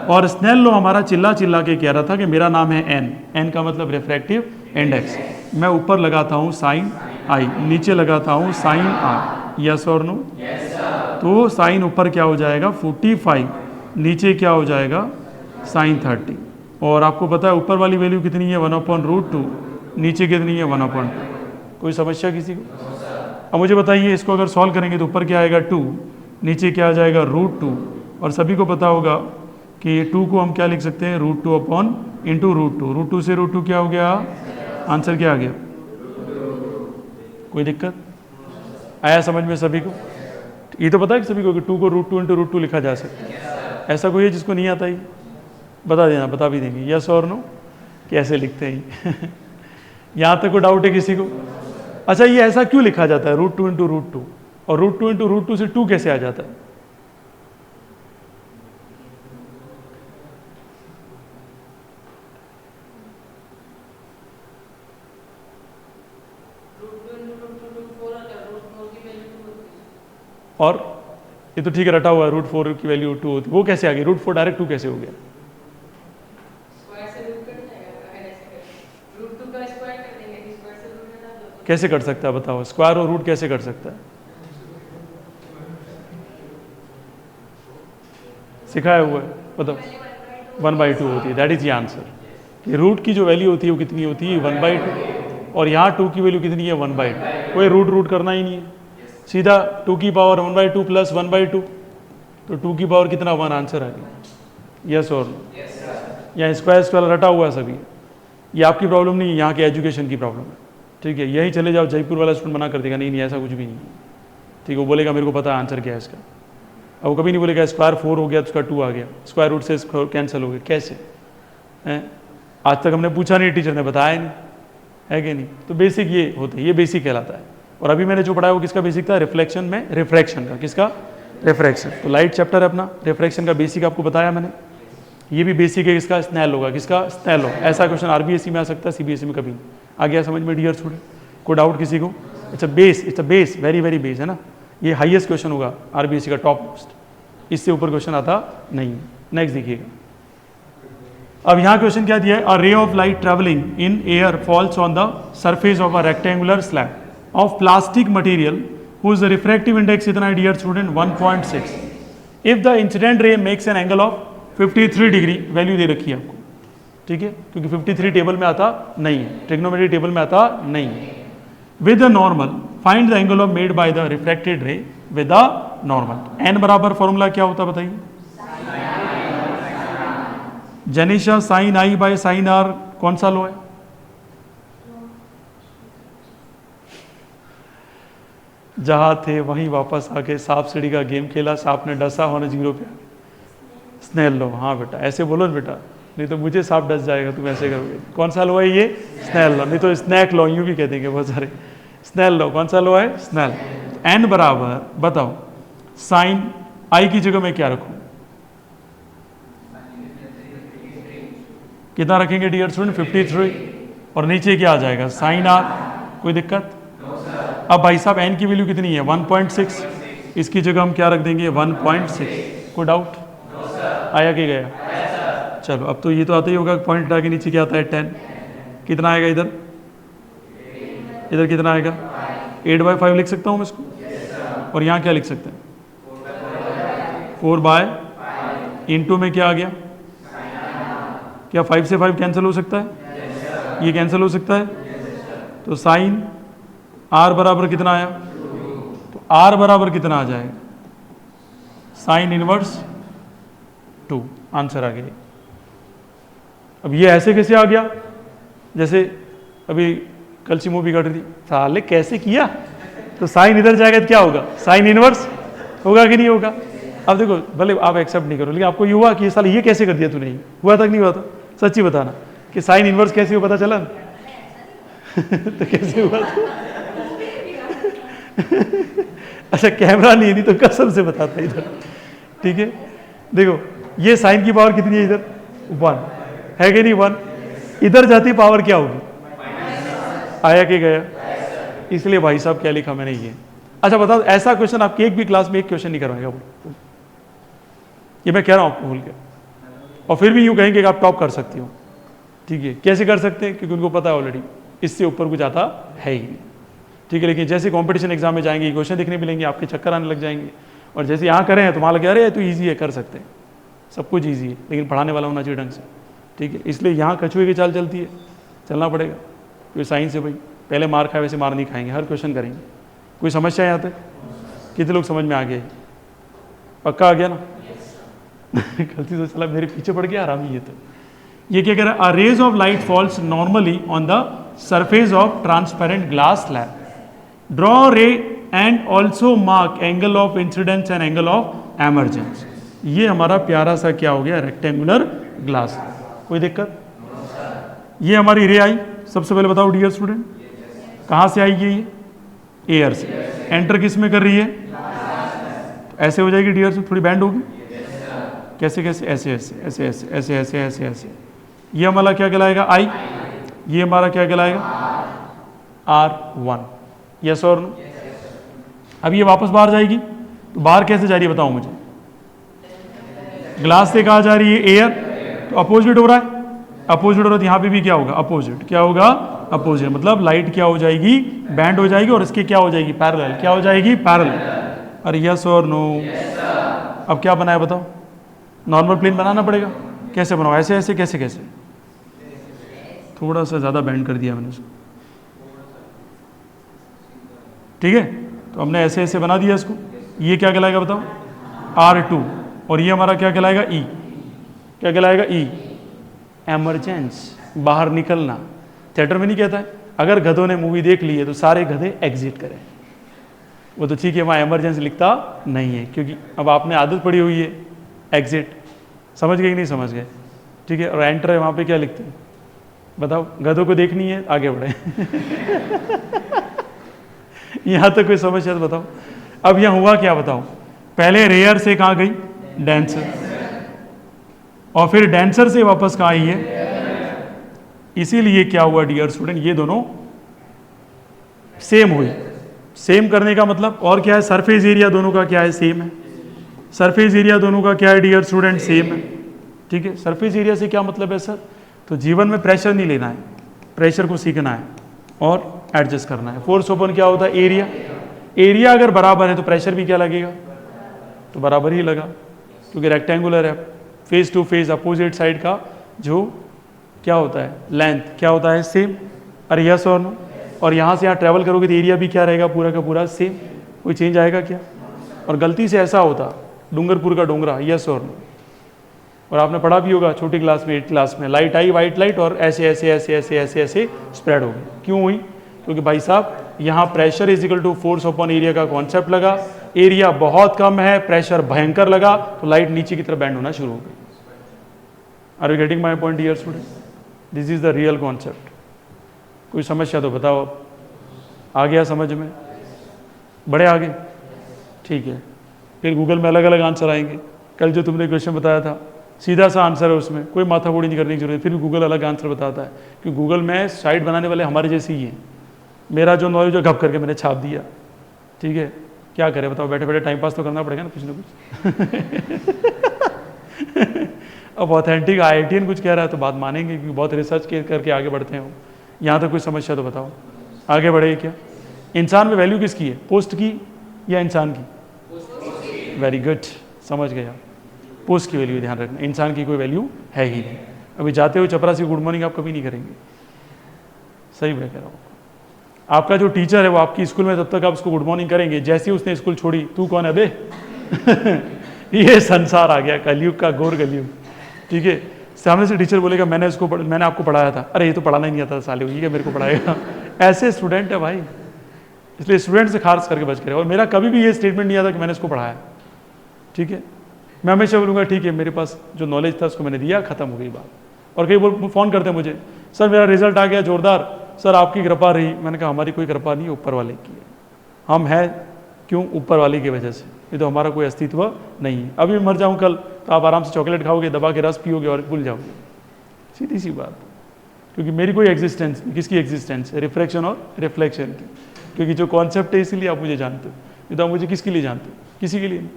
और स्नेल लॉ हमारा चिल्ला चिल्ला के कह रहा था कि मेरा नाम है एन, एन का मतलब रिफ्रैक्टिव इंडेक्स। मैं ऊपर लगाता हूँ साइन आई, नीचे लगाता हूँ साइन आर। यस और नो? तो साइन ऊपर क्या हो जाएगा? 45, नीचे क्या हो जाएगा? साइन 30। और आपको पता है ऊपर वाली वैल्यू कितनी है? 1/√2, नीचे कितनी है? 1/2। कोई समस्या किसी को? अब मुझे बताइए, इसको अगर सॉल्व करेंगे तो ऊपर क्या आएगा? 2, नीचे क्या आ जाएगा? √2। और सभी को पता होगा कि 2 को हम क्या लिख सकते हैं? √2/√2। √2 से √2 क्या हो गया? आंसर क्या आ गया? कोई दिक्कत आया समझ में सभी को? ये तो पता है कि सभी को कि 2 को √2 लिखा जा सकता है। ऐसा कोई है जिसको नहीं आता? ही बता देना, बता भी देंगे। यस और नो? कैसे लिखते हैं? यहाँ तक कोई डाउट है किसी को? अच्छा, ये ऐसा क्यों लिखा जाता है √2 और √2 से 2 कैसे आ जाता है? और ये तो ठीक है, रटा हुआ है, √4 की वैल्यू 2 होती है, वो कैसे आ गई? √4 डायरेक्ट 2 कैसे हो गया? कैसे कर सकता है बताओ? स्क्वायर और रूट कैसे कर सकता है? सिखाया हुआ है, बताओ। 1/2 होती है, दैट इज द आंसर। ये रूट की जो वैल्यू होती है वो कितनी होती है? 1/2। और यहाँ 2 की वैल्यू कितनी है? 1/2। कोई रूट करना ही नहीं है, सीधा 2 की पावर 1/2 प्लस 1/2, तो 2 की पावर कितना? 1 आंसर आ गया। यस और नो? यहाँ स्क्वायर रटा हुआ है सभी। ये आपकी प्रॉब्लम नहीं है, यहाँ के एजुकेशन की प्रॉब्लम है, ठीक है। यही चले जाओ, जयपुर वाला स्टूडेंट मना कर देगा, नहीं नहीं ऐसा कुछ भी नहीं, ठीक है। वो बोलेगा मेरे को पता है आंसर क्या है इसका। अब वो कभी नहीं बोलेगा स्क्वायर 4 हो गया तो उसका 2 आ गया, स्क्वायर रूट से कैंसिल हो गया, कैसे हैं? आज तक हमने पूछा नहीं, टीचर ने बताया नहीं, है कि नहीं? तो बेसिक ये होते हैं, ये बेसिक कहलाता है। और अभी मैंने जो पढ़ाया वो किसका बेसिक था? रिफ्लेक्शन में रिफ्रैक्शन का। किसका? रिफ्रैक्शन। तो लाइट चैप्टर है अपना, रिफ्रैक्शन का बेसिक आपको बताया मैंने। ये भी बेसिक है, किसका? स्नेल होगा। किसका? स्नेल होगा। ऐसा क्वेश्चन आरबीएसई में आ सकता है, सीबीएसई में कभी नहीं। आ गया समझ में डियर स्टूडेंट? कोई डाउट किसी को? It's a base, very very base है ना। ये हाईएस्ट क्वेश्चन होगा आरबीएसई का, टॉप मोस्ट, इससे ऊपर क्वेश्चन आता नहीं। नेक्स्ट देखिएगा। अब यहाँ क्वेश्चन क्या दिया है? A ray of light travelling in air falls on the surface of a rectangular slab of plastic material whose refractive index कितना है dear student? 1.6। If the incident ray makes an angle of 53 degree, value दे रखी है आपको, ठीक है, क्योंकि 53 table में आता नहीं है, ट्रिग्नोमेट्री टेबल में आता नहीं है। With the normal find the angle of made by the refracted ray with the normal. N बराबर फॉर्मूला क्या होता है बताइए? Janisha, sine I by sine r कौन सा लो है? जहां थे वहीं वापस आके सांप सीढ़ी का गेम खेला, सांप ने डसा, होने 0 पे। स्नेल लो। हाँ बेटा ऐसे बोलो ना बेटा, नहीं तो मुझे सांप डस जाएगा, तुम ऐसे करोगे। कौन सा लो है ये? स्नेल लो, नहीं तो स्नैक लो, यूं भी कह देंगे बहुत सारे। स्नेल लो, कौन सा लो है? स्नेल। एन बराबर बताओ, साइन आई की जगह मैं क्या रखूं? कितना रखेंगे डियर स्टूडेंट? 53। और नीचे क्या आ जाएगा? Sine R. कोई दिक्कत? अब भाई साहब एन की वैल्यू कितनी है? 1.6। इसकी जगह हम क्या रख देंगे? 1.6। कोई डाउट? आया कि गया? चलो अब तो ये तो आता ही होगा, पॉइंट हटा के नीचे क्या आता है? 10। कितना आएगा इधर? इधर कितना आएगा? 8/5 लिख सकता हूँ मैं इसको? और यहाँ क्या लिख सकते हैं? 4/, इंटू में क्या आ गया? क्या 5 से 5 कैंसिल हो सकता है? ये कैंसिल हो सकता है? तो साइन आर बराबर कितना आया? तो आर बराबर कितना आ जाएगा? Sine inverse 2। आंसर आ गया। अब ये ऐसे कैसे आ गया? जैसे अभी कल सी मूवी कट रही थी, साले कैसे किया? तो साइन इधर जाएगा तो क्या होगा? साइन इनवर्स होगा कि नहीं होगा? अब देखो, भले आप एक्सेप्ट नहीं करो, लेकिन आपको ये हुआ कि साले ये कैसे कर दिया तूने? हुआ था कि नहीं हुआ था? सच्ची बताना कि साइन इनवर्स कैसे हुआ, पता चला? तो कैसे हुआ था? अच्छा कैमरा नहीं तो कसम से बताता इधर, ठीक है। देखो ये साइन की पावर कितनी है इधर? 1 है कि नहीं? 1 इधर जाती पावर क्या होगी? आया कि गया? इसलिए भाई साहब क्या लिखा मैंने ये। अच्छा बताओ, ऐसा क्वेश्चन आपकी एक भी क्लास में एक क्वेश्चन नहीं करवाएगा ये मैं कह रहा हूं आपको भूल के, और फिर भी यूं कहेंगे कि आप टॉप कर सकती हो, ठीक है। कैसे कर सकते हैं? क्योंकि उनको पता है ऑलरेडी इससे ऊपर कुछ आता है ही नहीं, ठीक है। लेकिन जैसे कंपटीशन एग्जाम में जाएंगे क्वेश्चन देखने मिलेंगे, आपके चक्कर आने लग जाएंगे, और जैसे यहाँ करें हैं तो वहाँ लगे अरे तो ईजी है, कर सकते हैं, सब कुछ ईजी है, लेकिन पढ़ाने वाला होना चाहिए ढंग से, ठीक है। इसलिए यहाँ कछुए की चाल चलती है, चलना पड़ेगा। क्योंकि साइंस है भाई, पहले मार खाए वैसे मार नहीं खाएंगे, हर क्वेश्चन करेंगे। कोई समस्या यहाँ तक? कितने लोग समझ में आ गए? पक्का आ गया ना? गलती से चला मेरे पीछे पड़ गया आराम। ये क्या कह रहा है? A rays of light falls normally on the surface of transparent glass slab, draw ray and also mark angle of incidence and angle of emergence. ये हमारा प्यारा सा क्या हो गया? Rectangular glass. कोई दिक्कत? ये हमारी रे आई। सबसे पहले बताओ डियर स्टूडेंट, कहाँ से आई ये? एयर से। एंटर किस में कर रही है? ऐसे हो जाएगी डियर से, थोड़ी बैंड होगी। कैसे कैसे? ऐसे ऐसे ऐसे ऐसे ऐसे ऐसे ऐसे ऐसे। ये हमारा क्या कहलाएगा? आई। ये हमारा क्या कहलाएगा? R1। यस और नो? अब ये वापस बाहर जाएगी, तो बाहर कैसे जा रही है बताओ मुझे? ग्लास से कहाँ जा रही है? एयर। तो अपोजिट हो रहा है, अपोजिट हो रहा है, तो यहाँ पे भी क्या होगा? अपोजिट। क्या होगा? अपोजिट। मतलब लाइट क्या हो जाएगी? बैंड हो जाएगी, और इसके क्या हो जाएगी? पैरेलल। क्या हो जाएगी? पैरेलल। अरे यस और नो? अब क्या बनाया बताओ? नॉर्मल प्लेन बनाना पड़ेगा। कैसे बनाओ, ऐसे ऐसे कैसे कैसे, थोड़ा सा ज़्यादा बेंड कर दिया मैंने इसको, ठीक है। तो हमने ऐसे ऐसे बना दिया इसको। ये क्या कहलाएगा बताओ, R2, और ये हमारा क्या कहलाएगा, E। क्या कहलाएगा, E, एमरजेंस, बाहर निकलना। थिएटर में नहीं कहता है अगर गधों ने मूवी देख ली है तो सारे गधे एग्जिट करें, वो तो ठीक है, वहाँ एमरजेंसी लिखता नहीं है, क्योंकि अब आपने आदत पड़ी हुई है एग्जिट। समझ गए कि नहीं समझ गए, ठीक है। और एंटर है, वहाँ पे क्या लिखते हैं बताओ, गधों को देखनी है आगे बढ़े। यहाँ तक कोई समस्या तो बताओ। अब यहाँ हुआ क्या बताओ, पहले रेयर से कहाँ गई, डांसर, और फिर डांसर से वापस कहाँ आई है। इसीलिए क्या हुआ डियर स्टूडेंट, ये दोनों सेम हुई। सेम करने का मतलब और क्या है, सरफेस एरिया दोनों का क्या है, सेम है। सरफेस एरिया दोनों का क्या है डियर स्टूडेंट, सेम है, ठीक है। सरफेस एरिया से क्या मतलब है सर, तो जीवन में प्रेशर नहीं लेना है, प्रेशर को सीखना है और एडजस्ट करना है। फोर्स ओपन क्या होता है, एरिया। एरिया अगर बराबर है तो प्रेशर भी क्या लगेगा, तो बराबर ही लगा, क्योंकि रेक्टेंगुलर है। Face to face opposite side का जो क्या होता है, लेंथ क्या होता है, सेम। अरे यस और नो, और यहाँ से यहाँ ट्रैवल करोगे तो एरिया भी क्या रहेगा, पूरा का पूरा सेम, कोई चेंज आएगा क्या। और गलती से ऐसा होता, डूंगरपुर का डोंगरा, यस और नो। और आपने पढ़ा भी होगा छोटी क्लास में, 8th क्लास में, लाइट आई वाइट लाइट और ऐसे ऐसे ऐसे ऐसे ऐसे ऐसे स्प्रेड हो गई। क्यों हुई, क्योंकि भाई साहब यहाँ pressure is equal to force upon area का कॉन्सेप्ट लगा। एरिया बहुत कम है, प्रेशर भयंकर लगा, तो लाइट नीचे की तरफ बैंड होना शुरू हो गई। Are you getting my point dear student, this is the real concept. कोई समस्या तो बताओ, अब आ गया समझ में, बड़े आगे, ठीक है। फिर गूगल में अलग अलग आंसर आएंगे। कल जो तुमने क्वेश्चन बताया था सीधा सा आंसर है, उसमें कोई माथाफोड़ी नहीं करने की जरूरत, फिर भी गूगल अलग आंसर बताता है, कि गूगल में साइट बनाने वाले हमारे जैसे ही हैं। मेरा जो नॉलेज है घप करके मैंने छाप दिया, ठीक है। क्या करें बताओ, बैठे बैठे टाइम पास तो करना पड़ेगा ना कुछ ना कुछ। अब ऑथेंटिक IITian कुछ कह रहा है तो बात मानेंगे, क्योंकि बहुत रिसर्च करके आगे बढ़ते हैं। यहाँ तक कोई समस्या तो बताओ, आगे बढ़े क्या। इंसान में वैल्यू किसकी है, पोस्ट की या इंसान की, वेरी गुड, समझ गया। पोस्ट की वैल्यू ध्यान रखना, इंसान की कोई वैल्यू है ही नहीं। अभी जाते हुए चपरासी गुड मॉर्निंग आप कभी नहीं करेंगे, सही मैं कह रहा हूँ। आपका जो टीचर है वो आपकी स्कूल में, तब तक आप उसको गुड मॉर्निंग करेंगे, जैसे ही उसने स्कूल छोड़ी, तू कौन है बे। ये संसार आ गया, कलयुग का घोर कलयुग, ठीक है। सामने से टीचर बोलेगा मैंने आपको पढ़ाया था, अरे ये तो पढ़ाना ही नहीं आता साले, ये मेरे को पढ़ाएगा। ऐसे स्टूडेंट है भाई, इसलिए स्टूडेंट से खास करके बच कर। और मेरा कभी भी ये स्टेटमेंट नहीं आता कि मैंने इसको पढ़ाया, ठीक है। मैं हमेशा बोलूँगा ठीक है, मेरे पास जो नॉलेज था उसको मैंने दिया, खत्म हो गई बात। और कई फ़ोन करते हैं मुझे, सर मेरा रिजल्ट आ गया जोरदार, सर आपकी कृपा रही। मैंने कहा हमारी कोई कृपा नहीं, ऊपर वाले की है। हम हैं क्यों, ऊपर वाले की वजह से, ये तो हमारा कोई अस्तित्व नहीं है। अभी मर जाऊँ कल तो आप आराम से चॉकलेट खाओगे, दबा के रस पियोगे और भूल जाओगे, सीधी सी बात। क्योंकि मेरी कोई एग्जिस्टेंस नहीं, किसकी एग्जिस्टेंस है, रिफ्लेक्शन और रिफ्लेक्शन की। क्योंकि जो कॉन्सेप्ट है इसीलिए आप मुझे जानते हो, नहीं तो आप मुझे किसके लिए जानते हो, किसी के लिए नहीं।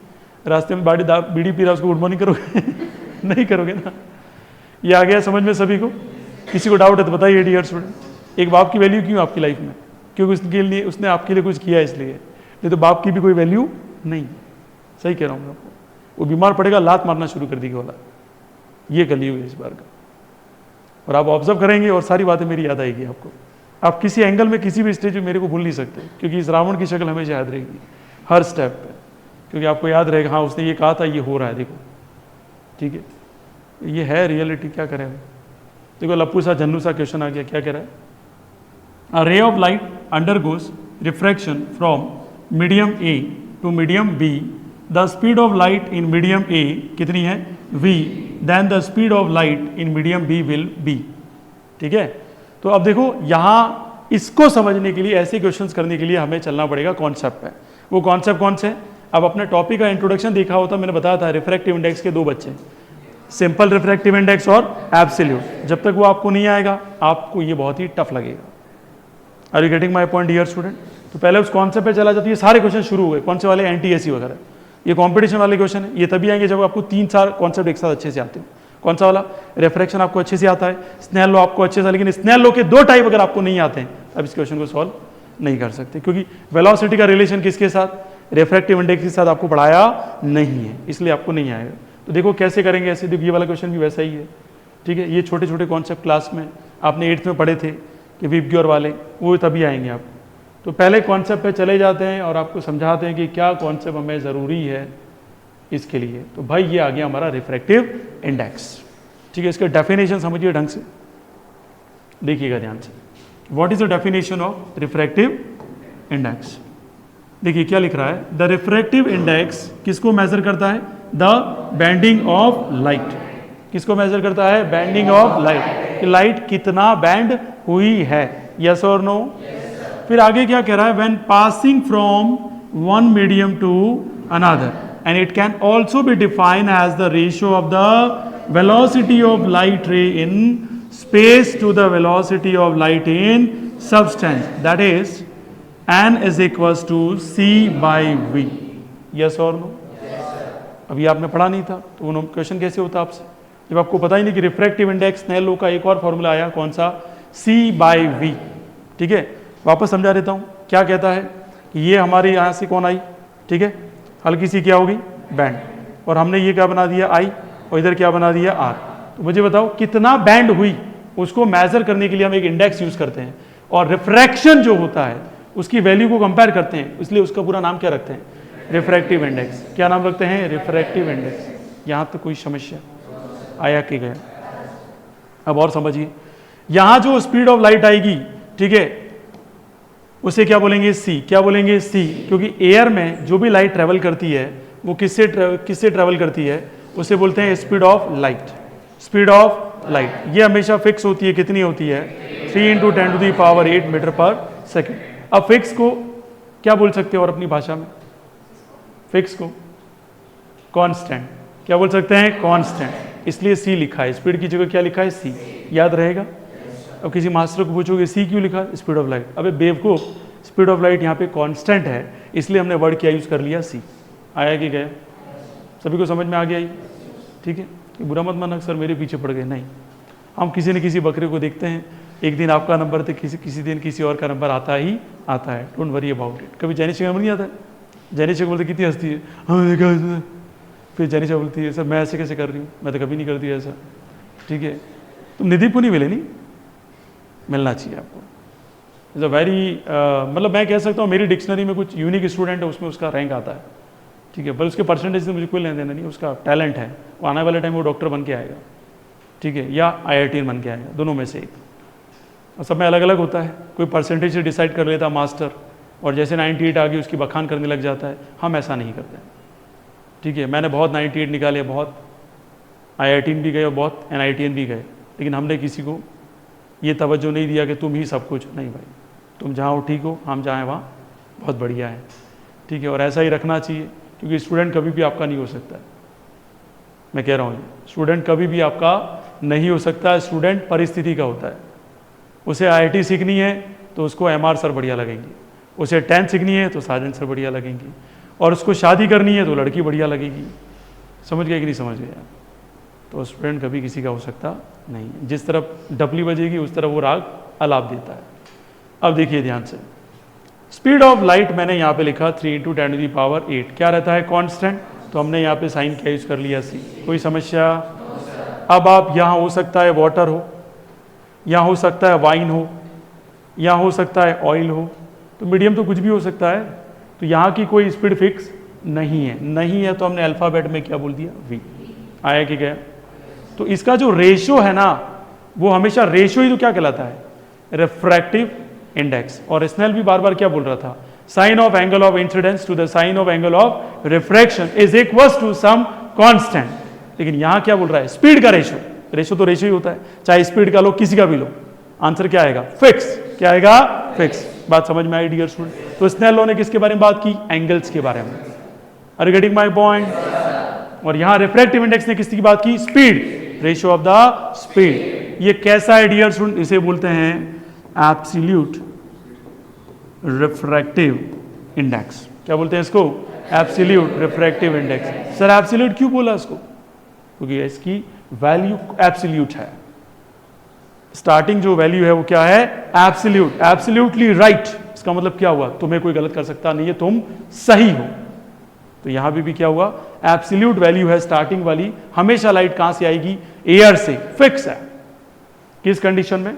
रास्ते में बीड़ी पी रहा उसको गुड मॉर्निंग करोगे नहीं करोगे ना। ये आ गया समझ में सभी को, किसी को डाउट है तो बताइए डियर स्टूडेंट। एक बाप की वैल्यू क्यों आपकी लाइफ में, क्योंकि उसके लिए उसने आपके लिए कुछ किया है इसलिए, नहीं तो बाप की भी कोई वैल्यू नहीं। सही कह रहा हूँ मैं आपको, वो बीमार पड़ेगा लात मारना शुरू कर देगा वाला, ये कलयुग है इस बार का। और आप ऑब्जर्व करेंगे और सारी बातें मेरी याद आएगी आपको। आप किसी एंगल में किसी भी स्टेज में मेरे को भूल नहीं सकते, क्योंकि इस रावण की शक्ल हमेशा याद रहेगी हर स्टेप पे, क्योंकि आपको याद रहेगा हाँ उसने ये कहा था, ये हो रहा है, देखो, ठीक है। ये है रियलिटी, क्या करें। देखो लप्पू सा जन्नू सा क्वेश्चन आ गया, क्या कह रहा है, a ray of light undergoes refraction from medium A to medium B, the speed of light in medium A कितनी है, v, then the speed of light in medium B will be. ठीक है, तो अब देखो यहाँ इसको समझने के लिए, ऐसे क्वेश्चंस करने के लिए हमें चलना पड़ेगा कॉन्सेप्ट पे। वो कॉन्सेप्ट कौन से? अब अपने टॉपिक का इंट्रोडक्शन देखा होता, मैंने बताया था रिफ्रैक्टिव इंडेक्स के दो बच्चे, सिंपल रिफ्रैक्टिव इंडेक्स और एब्सोल्यूट। जब तक वो आपको नहीं आएगा आपको ये बहुत ही टफ लगेगा। Are you getting my point dear student? तो पहले उस कॉन्सेप्ट पे चला जाता है, ये सारे क्वेश्चन शुरू हुए, कौन से वाले, एनटीएससी वगैरह, ये कंपटीशन वाले क्वेश्चन है। ये तभी आएंगे जब आपको 3-4 कॉन्सेप्ट एक साथ अच्छे से आते हो। कौन सा वाला? रिफ्रैक्शन आपको अच्छे से आता है, स्नेल लॉ आपको अच्छे से, लेकिन स्नेल लॉ के 2 टाइप अगर आपको नहीं आते हैं अब इस क्वेश्चन को सॉल्व नहीं कर सकते, क्योंकि वेलोसिटी का रिलेशन किसके साथ, रिफ्रैक्टिव इंडेक्स के साथ आपको पढ़ाया नहीं है, इसलिए आपको नहीं आएगा। तो देखो कैसे करेंगे ऐसे, देखो ये वाला क्वेश्चन भी वैसा ही है, ठीक है। ये छोटे छोटे कॉन्सेप्ट क्लास में आपने 8th में पढ़े थे कि विबग्योर वाले, वो तभी आएंगे आप। तो पहले कॉन्सेप्ट पे चले जाते हैं और आपको समझाते हैं कि क्या कॉन्सेप्ट हमें ज़रूरी है इसके लिए। तो भाई ये आ गया हमारा रिफ्रैक्टिव इंडेक्स, ठीक है। इसका डेफिनेशन समझिए ढंग से, देखिएगा ध्यान से। What is the definition of refractive index? देखिए क्या लिख रहा है, द रिफ्रैक्टिव इंडेक्स किसको मेजर करता है? The bending of light. किसको मेजर करता है? बेंडिंग ऑफ लाइट, कि लाइट कितना बेंड हुई है, यस और नो? फिर आगे क्या कह रहा है, when passing from one medium to another, and it can also be defined as the ratio of the velocity of light ray in space to the velocity of light in substance, that is n is equals to c by v, yes or no? अभी आपने पढ़ा नहीं था तो वो question कैसे होता आपसे, जब आपको पता ही नहीं कि रिफ्रैक्टिव इंडेक्स स्नेल लॉ का एक और फॉर्मूला आया, कौन सा? c by v, ठीक है। वापस समझा देता हूँ, क्या कहता है कि ये हमारे यहाँ से कौन आई, ठीक है, हल्की सी क्या होगी? बैंड, और हमने ये क्या बना दिया? i, और इधर क्या बना दिया? r। तो मुझे बताओ कितना बैंड हुई, उसको मेजर करने के लिए हम एक इंडेक्स यूज करते हैं, और रिफ्रैक्शन जो होता है उसकी वैल्यू को कंपेयर करते हैं, इसलिए उसका पूरा नाम क्या रखते हैं? Refractive index. क्या नाम रखते हैं? Refractive index. यहां तो कोई समस्या आया कि गया? अब और समझिए, यहां जो स्पीड ऑफ लाइट आएगी, ठीक है, उसे क्या बोलेंगे? सी। क्या बोलेंगे? सी, क्योंकि एयर में जो भी लाइट ट्रेवल करती है वो किससे ट्रेवल करती है? उसे बोलते हैं speed of light. Speed of light ये हमेशा फिक्स होती है, कितनी होती है? 3 × 10⁸ मीटर पर सेकेंड। अब फिक्स को क्या बोल सकते हो और अपनी भाषा में? फिक्स को कांस्टेंट। क्या बोल सकते हैं? कांस्टेंट। इसलिए सी लिखा है, स्पीड की जगह क्या लिखा है? सी। याद रहेगा। अब किसी मास्टर को पूछोगे सी क्यों लिखा? Speed of light. अबे बेवकूफ, स्पीड ऑफ लाइट यहाँ पे कांस्टेंट है, इसलिए हमने वर्ड क्या यूज कर लिया? सी। आया कि गया? सभी को समझ में आ गया ही? ठीक है, बुरा मत मानना सर मेरे पीछे पड़ गए, नहीं। हम किसी न किसी बकरे को देखते हैं, एक दिन आपका नंबर तो किसी दिन किसी और का नंबर आता ही आता है। Don't worry about it. कभी जैनिश का नंबर नहीं आता है? जैनिश बोलते कितनी हंसती है, हाँ देखा। फिर जैनिशा बोलती है सर मैं ऐसे कैसे कर रही हूँ, मैं तो कभी नहीं करती ऐसा। ठीक है, तुम निधि को नहीं मिले, नहीं मिलना चाहिए आपको। इज़ अ वेरी मतलब मैं कह सकता हूँ मेरी डिक्शनरी में कुछ यूनिक स्टूडेंट है, उसमें उसका रैंक आता है। ठीक है, पर उसके परसेंटेज से मुझे कोई लेना देना नहीं, उसका टैलेंट है, वो आने वाले टाइम वो डॉक्टर बन के आएगा। ठीक है, या IIT बन के आएगा, दोनों में से एक। और सब में अलग अलग होता है, कोई परसेंटेज से डिसाइड कर लेता मास्टर, और जैसे 98 आ गई उसकी बखान करने लग जाता है। हम ऐसा नहीं करते। ठीक है, मैंने बहुत 98 निकाले, बहुत IIT भी गए और बहुत NIT भी गए, लेकिन हमने किसी को ये तवज्जो नहीं दिया कि तुम ही सब कुछ। नहीं भाई, तुम जहाँ हो ठीक हो, हम जहाँ हैं वहाँ बहुत बढ़िया है। ठीक है, और ऐसा ही रखना चाहिए, क्योंकि स्टूडेंट कभी भी आपका नहीं हो सकता है। मैं कह रहा हूँ स्टूडेंट कभी भी आपका नहीं हो सकता, स्टूडेंट परिस्थिति का होता है। उसे IIT सीखनी है तो उसको MR सर बढ़िया लगेंगे, उसे 10 सीखनी है तो साजन सर बढ़िया लगेंगी, और उसको शादी करनी है तो लड़की बढ़िया लगेगी। समझ गए कि नहीं समझ गए? तो स्टूडेंट कभी किसी का हो सकता नहीं। जिस तरफ डपली बजेगी उस तरफ वो राग अलाप देता है। अब देखिए ध्यान से, स्पीड ऑफ लाइट मैंने यहाँ पे लिखा 3 × 10⁸ क्या रहता है? कांस्टेंट। तो हमने यहाँ पे साइन क्या यूज कर लिया? सी। कोई समस्या? अब आप यहाँ हो सकता है वाटर हो, यहाँ हो सकता है वाइन हो, यहाँ हो सकता है ऑयल हो, तो मीडियम तो कुछ भी हो सकता है। तो यहाँ की कोई स्पीड फिक्स नहीं है। नहीं है तो हमने अल्फाबेट में क्या बोल दिया? V। आया कि गया? तो इसका जो रेशियो है ना, वो हमेशा रेशियो ही तो क्या कहलाता है? Refractive index. और स्नेल भी बार बार क्या बोल रहा था? Sine of angle of incidence to the sine of angle of refraction is equals to some constant. लेकिन यहां क्या बोल रहा है? स्पीड का रेशियो। रेशियो तो रेशियो ही होता है, चाहे स्पीड का लो किसी का भी लो, आंसर क्या आएगा? फिक्स। क्या आएगा? फिक्स। बात समझ में आई डियर स्टूडेंट? तो स्नेल लॉ ने किसके बारे में बात की? एंगल्स के बारे में। Are you getting my point? और यहां रिफ्रैक्टिव इंडेक्स ने किसकी बात की? Speed, ratio of the speed. ये कैसा है डियर स्टूडेंट? इसे बोलते हैं एब्सोल्यूट रिफ्रैक्टिव इंडेक्स। क्या बोलते हैं इसको? Absolute refractive index. Sir absolute क्यों बोला इसको? क्योंकि इसकी वैल्यू एब्सोल्यूट है। स्टार्टिंग जो वैल्यू है वो क्या है? Absolute, absolutely right. इसका मतलब क्या हुआ? तुम्हें कोई गलत कर सकता नहीं है, तुम सही हो। तो यहां भी क्या हुआ, एब्सोल्यूट वैल्यू है स्टार्टिंग वाली, हमेशा लाइट कहां से आएगी, एयर से, फिक्स है। किस कंडीशन में,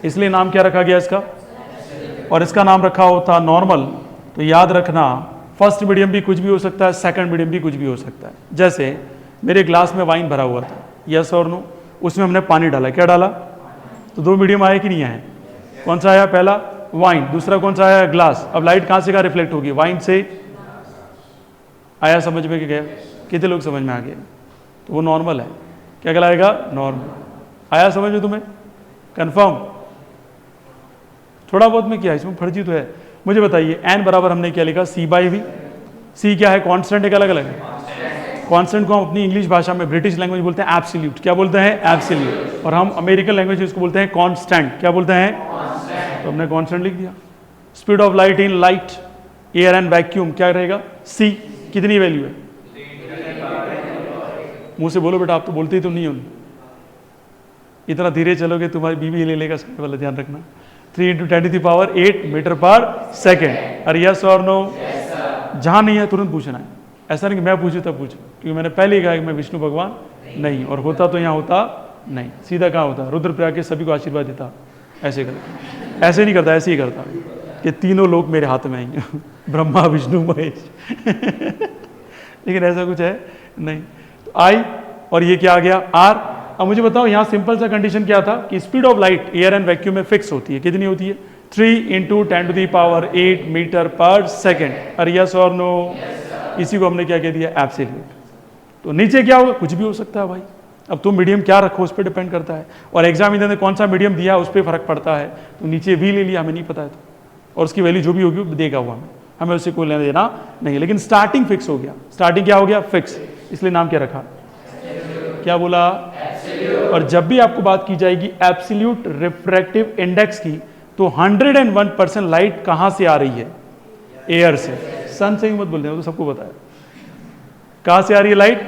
इसलिए नाम क्या रखा गया इसका, और इसका नाम रखा होता नॉर्मल। तो याद रखना फर्स्ट मीडियम भी कुछ भी हो सकता है, सेकंड मीडियम भी कुछ भी हो सकता है। जैसे मेरे ग्लास में वाइन भरा हुआ था, यस और नो, उसमें हमने पानी डाला, क्या डाला, तो दो मीडियम आए कि नहीं आए, कौन सा आया, पहला वाइन, दूसरा कौन सा आया, ग्लास। अब लाइट कहां से कहां रिफ्लेक्ट होगी, वाइन से। आया समझ में कि गया, कितने लोग समझ में आ गए, तो वो नॉर्मल है, क्या कहलाएगा, नॉर्मल। आया समझ में तुम्हें, कंफर्म, थोड़ा बहुत में क्या है इसमें फर्जी तो है। मुझे बताइए एन बराबर हमने क्या लिखा, सी बाई वी। सी क्या है, कांस्टेंट है, अलग अलग है। कांस्टेंट को हम अपनी इंग्लिश भाषा में, ब्रिटिश लैंग्वेज बोलते हैं एब्सोल्यूट, क्या बोलते हैं, एब्सोल्यूट। और हम अमेरिकन लैंग्वेज में इसको बोलते हैं कांस्टेंट, क्या बोलते हैं, तो हमने कांस्टेंट लिख दिया। Speed of light in light, air and vacuum, क्या रहेगा, सी। कितनी वैल्यू है, मुंह से बोलो बेटा, आप तो बोलते ही तो नहीं हो, इतना धीरे चलोगे तुम्हारी बीवी ले लेगा, समय वाला ध्यान रखना। 3 × 10⁸ मीटर पर सेकेंड। अरे यस और नो, जहां नहीं है तुरंत पूछना है, ऐसा नहीं कि मैं पूछूं तब पूछूं, क्योंकि मैंने पहले ही कहा कि मैं विष्णु भगवान नहीं, और होता तो यहाँ होता नहीं, सीधा कहाँ होता, रुद्रप्रयाग के सभी को आशीर्वाद देता, ऐसे करता, ऐसे नहीं करता, ऐसे ही करता कि तीनों लोग मेरे हाथ में आएंगे ब्रह्मा विष्णु महेश लेकिन ऐसा कुछ है नहीं। तो आई, और ये क्या आ गया, आर। अब मुझे बताओ यहाँ सिंपल सा कंडीशन क्या था कि speed of light air and vacuum में फिक्स होती है, कितनी होती है, 3 × 10⁸ मीटर पर सेकेंड। अरे यस और नो, इसी को हमने क्या कह दिया, एब्सोल्यूट। तो नीचे क्या होगा, कुछ भी हो सकता है भाई, अब तुम मीडियम क्या रखो उस पर डिपेंड करता है, और एग्जामिनर ने कौन सा मीडियम दिया उस पर फर्क पड़ता है। तो नीचे वी ले लिया, हमें नहीं पता है, तो और उसकी वैल्यू जो भी होगी वो देगा वो हमें उससे कोई लेना देना नहीं, लेकिन स्टार्टिंग फिक्स हो गया। स्टार्टिंग क्या हो गया, फिक्स, इसलिए नाम क्या रखा, क्या बोला, और जब भी आपको बात की जाएगी एब्सोल्यूट रिफ्रैक्टिव इंडेक्स की, तो 101% लाइट कहां से आ रही है, एयर से। सन से ही मत बोलते हैं, तो सबको पता है कहां से आ रही है लाइट,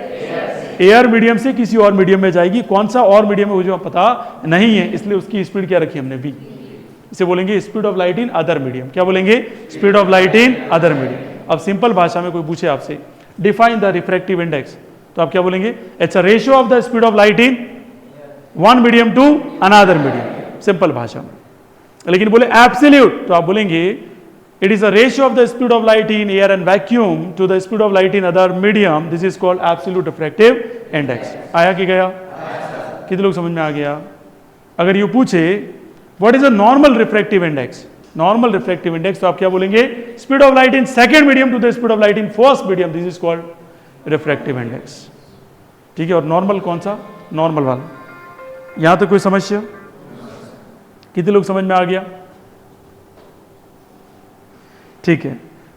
एयर मीडियम से किसी और मीडियम में जाएगी, कौन सा और मीडियम है मुझे पता नहीं है, इसलिए उसकी स्पीड क्या रखी हमने, वी। इसे बोलेंगे speed of light in other medium, क्या बोलेंगे, speed of light in other medium. अब सिंपल भाषा में कोई पूछे आपसे डिफाइन द रिफ्रैक्टिव इंडेक्स, तो आप क्या बोलेंगे, it's a ratio of the speed of light in one medium to another medium, simple भाषा में। लेकिन बोले एब्सोल्यूट, तो आप बोलेंगे it is a ratio of the speed of light in air and vacuum to the speed of light in other medium, this is called absolute refractive index. आया कि गया, कितने लोग समझ में आ गया। अगर ये पूछे what is a normal refractive index, normal refractive index, तो आप क्या बोलेंगे, speed of light in second medium to the speed of light in first medium, this is called refractive index. ठीक है, और नॉर्मल कौन सा, नॉर्मल वाला। यहां तो कोई समस्या, कितने लोग समझ में आ गया, ठीक है,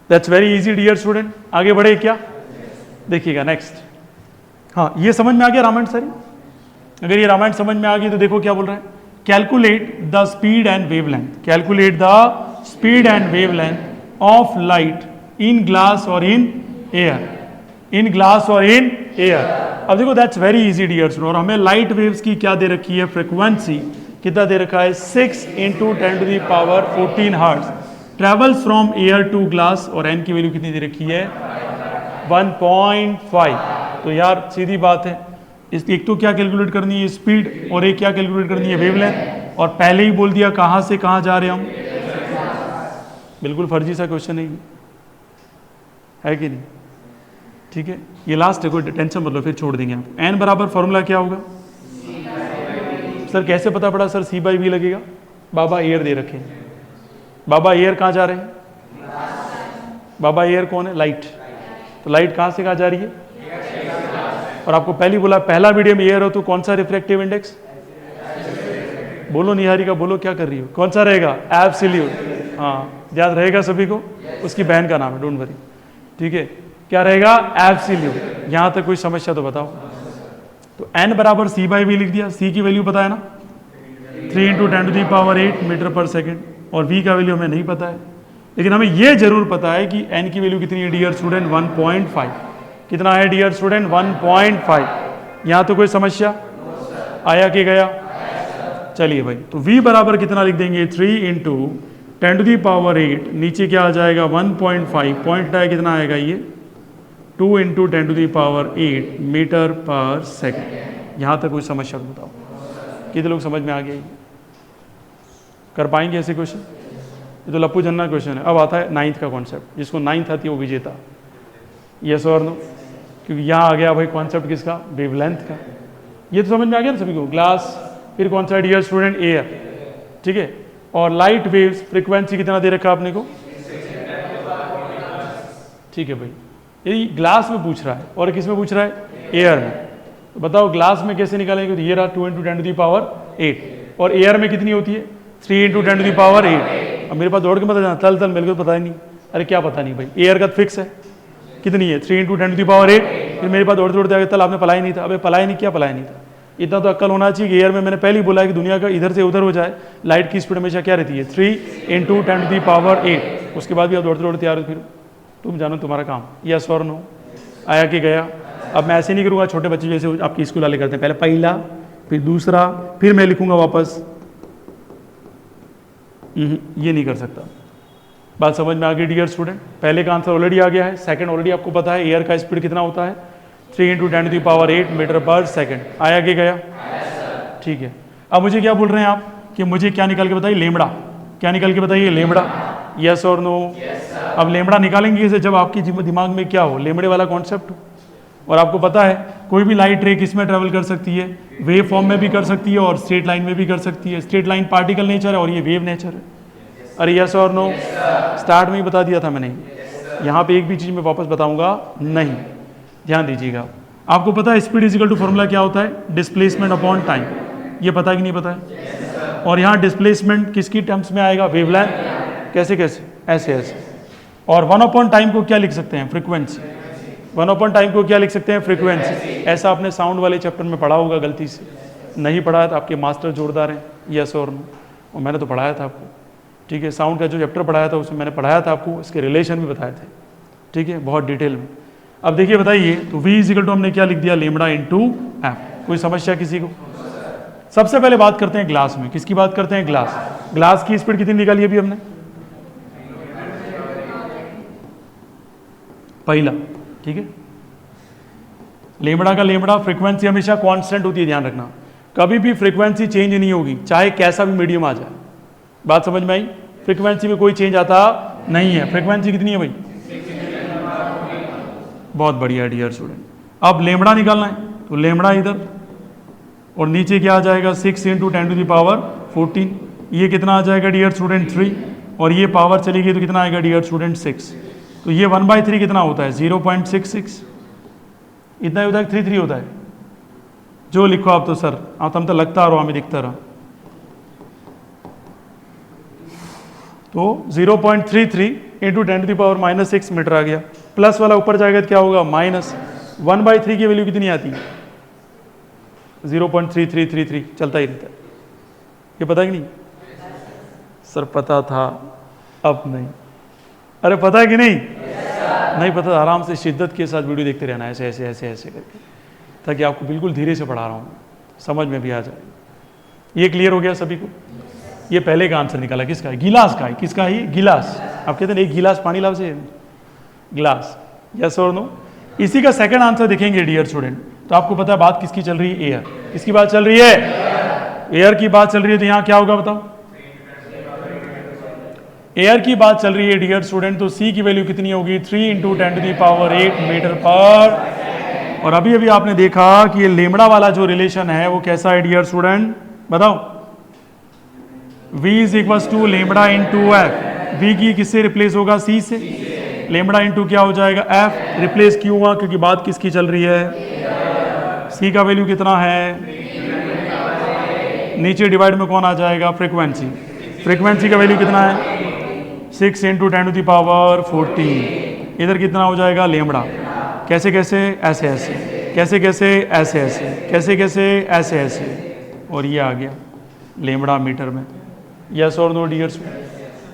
that's very easy dear student. आगे बढ़े क्या, देखिएगा नेक्स्ट। हाँ, ये समझ में आ गया रामायण सारी। अगर ये रामायण समझ में आ गई तो देखो क्या बोल रहा है, calculate the speed and wavelength, calculate the speed and wavelength of light in glass और इन एयर, इन ग्लास और इन एयर। अब देखो दैट्स वेरी इजी डियर्स, और हमें लाइट वेव्स की क्या दे रखी है, फ्रीक्वेंसी कितना दे रखा है, 6 × 10⁻14 hertz, travels from air to glass, और एन की वैल्यू कितनी दे रखी है, 1.5। तो यार सीधी बात है, इस एक तो क्या कैलकुलेट करनी है स्पीड, और एक क्या कैलकुलेट करनी है वेवलेंथ, और पहले ही बोल दिया कहां से कहां जा रहे हम, बिल्कुल फर्जी सा क्वेश्चन है कि नहीं। ठीक है, ये लास्ट है, कोई टेंशन मत लो, फिर छोड़ देंगे आप। एन बराबर फॉर्मूला क्या होगा, सर कैसे पता पड़ा, सर सी बाई वी लगेगा, बाबा एयर दे रखे हैं, बाबा एयर कहां जा रहे हैं, बाबा एयर कौन है, लाइट, तो लाइट कहां से कहां जा रही है, और आपको पहले बोला पहला मीडियम एयर हो तो कौन सा रिफ्रैक्टिव इंडेक्स, बोलो निहारिका, बोलो क्या कर रही हो, कौन सा रहेगा, एब्सोल्यूट। हाँ, याद रहेगा सभी को, उसकी बहन का नाम है, डोंट वरी। ठीक है, क्या रहेगा, एब्सोल्यूट। यहां तक कोई समस्या तो बताओ। तो n बराबर सी बाई वी लिख दिया, सी की वैल्यू पता है ना, 3 × 10⁸ मीटर पर सेकेंड, और v का वैल्यू हमें नहीं पता है, लेकिन हमें यह जरूर पता है कि n की वैल्यू कितनी है डियर स्टूडेंट, 1.5। कितना है डियर स्टूडेंट, 1.5। यहां तो कोई समस्या, आया कि गया, चलिए भाई। तो v बराबर कितना लिख देंगे, 3 × 10⁸, नीचे क्या आ जाएगा 1.5, पॉइंट है कितना आएगा ये 2 × 10⁸ मीटर पर सेकेंड। यहाँ तक कोई समस्या तो बताओ, कितने लोग समझ में आ गया? कर पाएंगे ऐसे क्वेश्चन? ये तो लप्पू जन्ना क्वेश्चन है। अब आता है 9th का कॉन्सेप्ट, जिसको 9th आती है वो विजेता। यस और नो? क्योंकि यहाँ आ गया भाई कॉन्सेप्ट किसका? वेवलेंथ का। ये तो समझ में आ गया ना सभी को? ग्लास, फिर कौन सा डियर स्टूडेंट? एयर, ठीक है। और लाइट वेव्स फ्रीक्वेंसी कितना दे रखा आपने को? ठीक है भाई, ये ग्लास में पूछ रहा है और किस में पूछ रहा है? एयर में। तो बताओ ग्लास में कैसे निकालेंगे? तो ये रहा 2 × 10⁸, और एयर में कितनी होती है? 3 × 10⁸। अब मेरे पास दौड़ के मत जाना, तल मेरे को पता ही नहीं। अरे क्या पता नहीं भाई, एयर का फिक्स है कितनी है? 3 × 10⁸। फिर मेरे पास दौड़ते दौड़ते आगे तल आपने पलाई नहीं था। अबे पलाई नहीं, क्या पलाई नहीं था? इतना तो अक्ल होना चाहिए कि एयर में मैंने पहले ही बोला है कि दुनिया का इधर से उधर हो जाए, लाइट की स्पीड हमेशा क्या रहती है? 3 × 10⁸। उसके बाद भी आप दौड़ते दौड़ते तैयार हो, फिर तुम जानो तुम्हारा काम। यस और नो? आया कि गया? अब मैं ऐसे नहीं करूँगा छोटे बच्चे जैसे आपकी स्कूल वाले करते हैं, पहले पहला फिर दूसरा फिर मैं लिखूंगा वापस। ये नहीं कर सकता। बात समझ में आ गई डियर स्टूडेंट? पहले का आंसर ऑलरेडी आ गया है, सेकंड ऑलरेडी आपको पता है एयर का स्पीड कितना होता है? 3 × 10⁸ मीटर पर सेकंड। आया कि गया? ठीक है। अब मुझे क्या बोल रहे हैं आप कि मुझे क्या निकाल के बताइए? लेमड़ा। क्या निकाल के बताइए? लेमड़ा। यस और नो? अब लेमड़ा निकालेंगे कैसे? जब आपके दिमाग में क्या हो? लेमड़े वाला कॉन्सेप्ट हो। और आपको पता है कोई भी लाइट रे किस में ट्रेवल कर सकती है? वेव फॉर्म में भी कर सकती है और स्ट्रेट लाइन में भी कर सकती है। स्ट्रेट लाइन पार्टिकल नेचर है और ये वेव नेचर है। अरे यस और नो? स्टार्ट में ही बता दिया था मैंने। यहाँ पे एक भी चीज़ मैं वापस बताऊंगा नहीं, ध्यान दीजिएगा। आपको पता है speed is equal to formula क्या होता है? Displacement upon time. ये पता है कि नहीं पता है? और यहाँ डिस्प्लेसमेंट किसकी टर्म्स में आएगा? वेवलेंथ। कैसे कैसे? ऐसे ऐसे। और 1/टाइम को क्या लिख सकते हैं? फ्रीक्वेंसी। 1/टाइम को क्या लिख सकते हैं? फ्रीक्वेंसी। ऐसा आपने साउंड वाले चैप्टर में पढ़ा होगा, गलती से नहीं पढ़ाया था, आपके मास्टर जोरदार हैं। यस और नो? और मैंने तो पढ़ाया था आपको, ठीक है। साउंड का जो चैप्टर पढ़ाया था उसमें मैंने पढ़ाया था आपको, इसके रिलेशन भी बताए थे, ठीक है, बहुत डिटेल में। अब देखिए बताइए, तो V इज इक्वल टू हमने क्या लिख दिया? Lambda into F. कोई समस्या किसी को? सबसे पहले बात करते हैं ग्लास में। किसकी बात करते हैं? ग्लास। ग्लास की स्पीड कितनी निकाली अभी हमने? पहला, ठीक है। लेमड़ा का लेमड़ा, फ्रीक्वेंसी हमेशा कांस्टेंट होती है, ध्यान रखना। कभी भी फ्रीक्वेंसी चेंज नहीं होगी, चाहे कैसा भी मीडियम आ जाए। बात समझ में आई? फ्रीक्वेंसी में कोई चेंज आता नहीं है। फ्रीक्वेंसी कितनी है भाई? बहुत बढ़िया डियर स्टूडेंट। अब लेमड़ा निकालना है, तो लेमड़ा इधर और नीचे क्या आ जाएगा? 6 × 10⁻14। ये कितना आ जाएगा डियर स्टूडेंट? 3। और ये पावर चली गई तो कितना आएगा डियर स्टूडेंट? 6। तो ये 1/3 कितना होता है? 0.66। इतना ही होता है, 3 होता है। जो लिखो आप तो सर, आप हम तो लगता रहो, हमें दिखता रहा। तो 0.33 × 10⁻6 मीटर आ गया। प्लस वाला ऊपर जाएगा तो क्या होगा? माइनस। 1/3 की वैल्यू कितनी आती है? 0.3333 चलता ही रहता है। ये पता कि नहीं? सर पता था, अब नहीं। अरे पता है कि नहीं? नहीं पता, आराम से शिद्दत के साथ वीडियो देखते रहना, ऐसे ऐसे ऐसे ऐसे करके, ताकि आपको बिल्कुल धीरे से पढ़ा रहा हूँ, समझ में भी आ जाए। ये क्लियर हो गया सभी को? ये पहले का आंसर निकाला किसका है? गिलास का है। किसका है ये? गिलास। आप कहते हैं एक गिलास पानी लाओ से, गिलास। यस और नो? इसी का सेकंड आंसर देखेंगे डियर स्टूडेंट। तो आपको पता है बात किसकी चल रही है? एयर। किसकी बात चल रही है? एयर की बात चल रही है। तो यहाँ क्या होगा बताओ? एयर की बात चल रही है डियर स्टूडेंट, तो C की वैल्यू कितनी होगी? 3 × 10⁸ मीटर पर। और अभी अभी आपने देखा कि ये लेमड़ा वाला जो रिलेशन है वो कैसा है डियर स्टूडेंट? बताओ। V is equal to lambda into F. V की किससे रिप्लेस होगा? C से। लेमड़ा इंटू क्या हो जाएगा? F। रिप्लेस क्यों हुआ? क्योंकि बात किसकी चल रही है? C का वैल्यू कितना है? नीचे डिवाइड में कौन आ जाएगा? फ्रीक्वेंसी। फ्रीक्वेंसी का वैल्यू कितना है? 6 × 10⁻14। इधर कितना हो जाएगा? लेमड़ा। कैसे कैसे? ऐसे ऐसे। कैसे कैसे? ऐसे ऐसे। कैसे कैसे? ऐसे ऐसे। और ये आ गया लेमड़ा मीटर में। यस और नो डियर्स?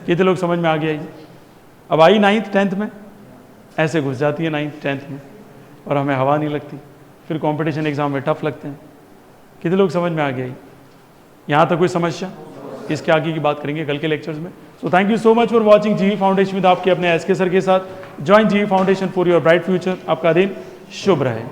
कितने लोग समझ में आ गया? अब आई 9th 10th में, ऐसे घुस जाती है 9th 10th में, और हमें हवा नहीं लगती, फिर कंपटीशन एग्जाम में टफ लगते हैं। कितने लोग समझ में आ गया? यहाँ तक कोई समस्या? इसके आगे की बात करेंगे कल के लेक्चर्स में। So thank you so much for watching जीवी फाउंडेशन विद आपके अपने एसके सर के साथ। ज्वाइन जीवी foundation for your bright future. आपका दिन शुभ रहे।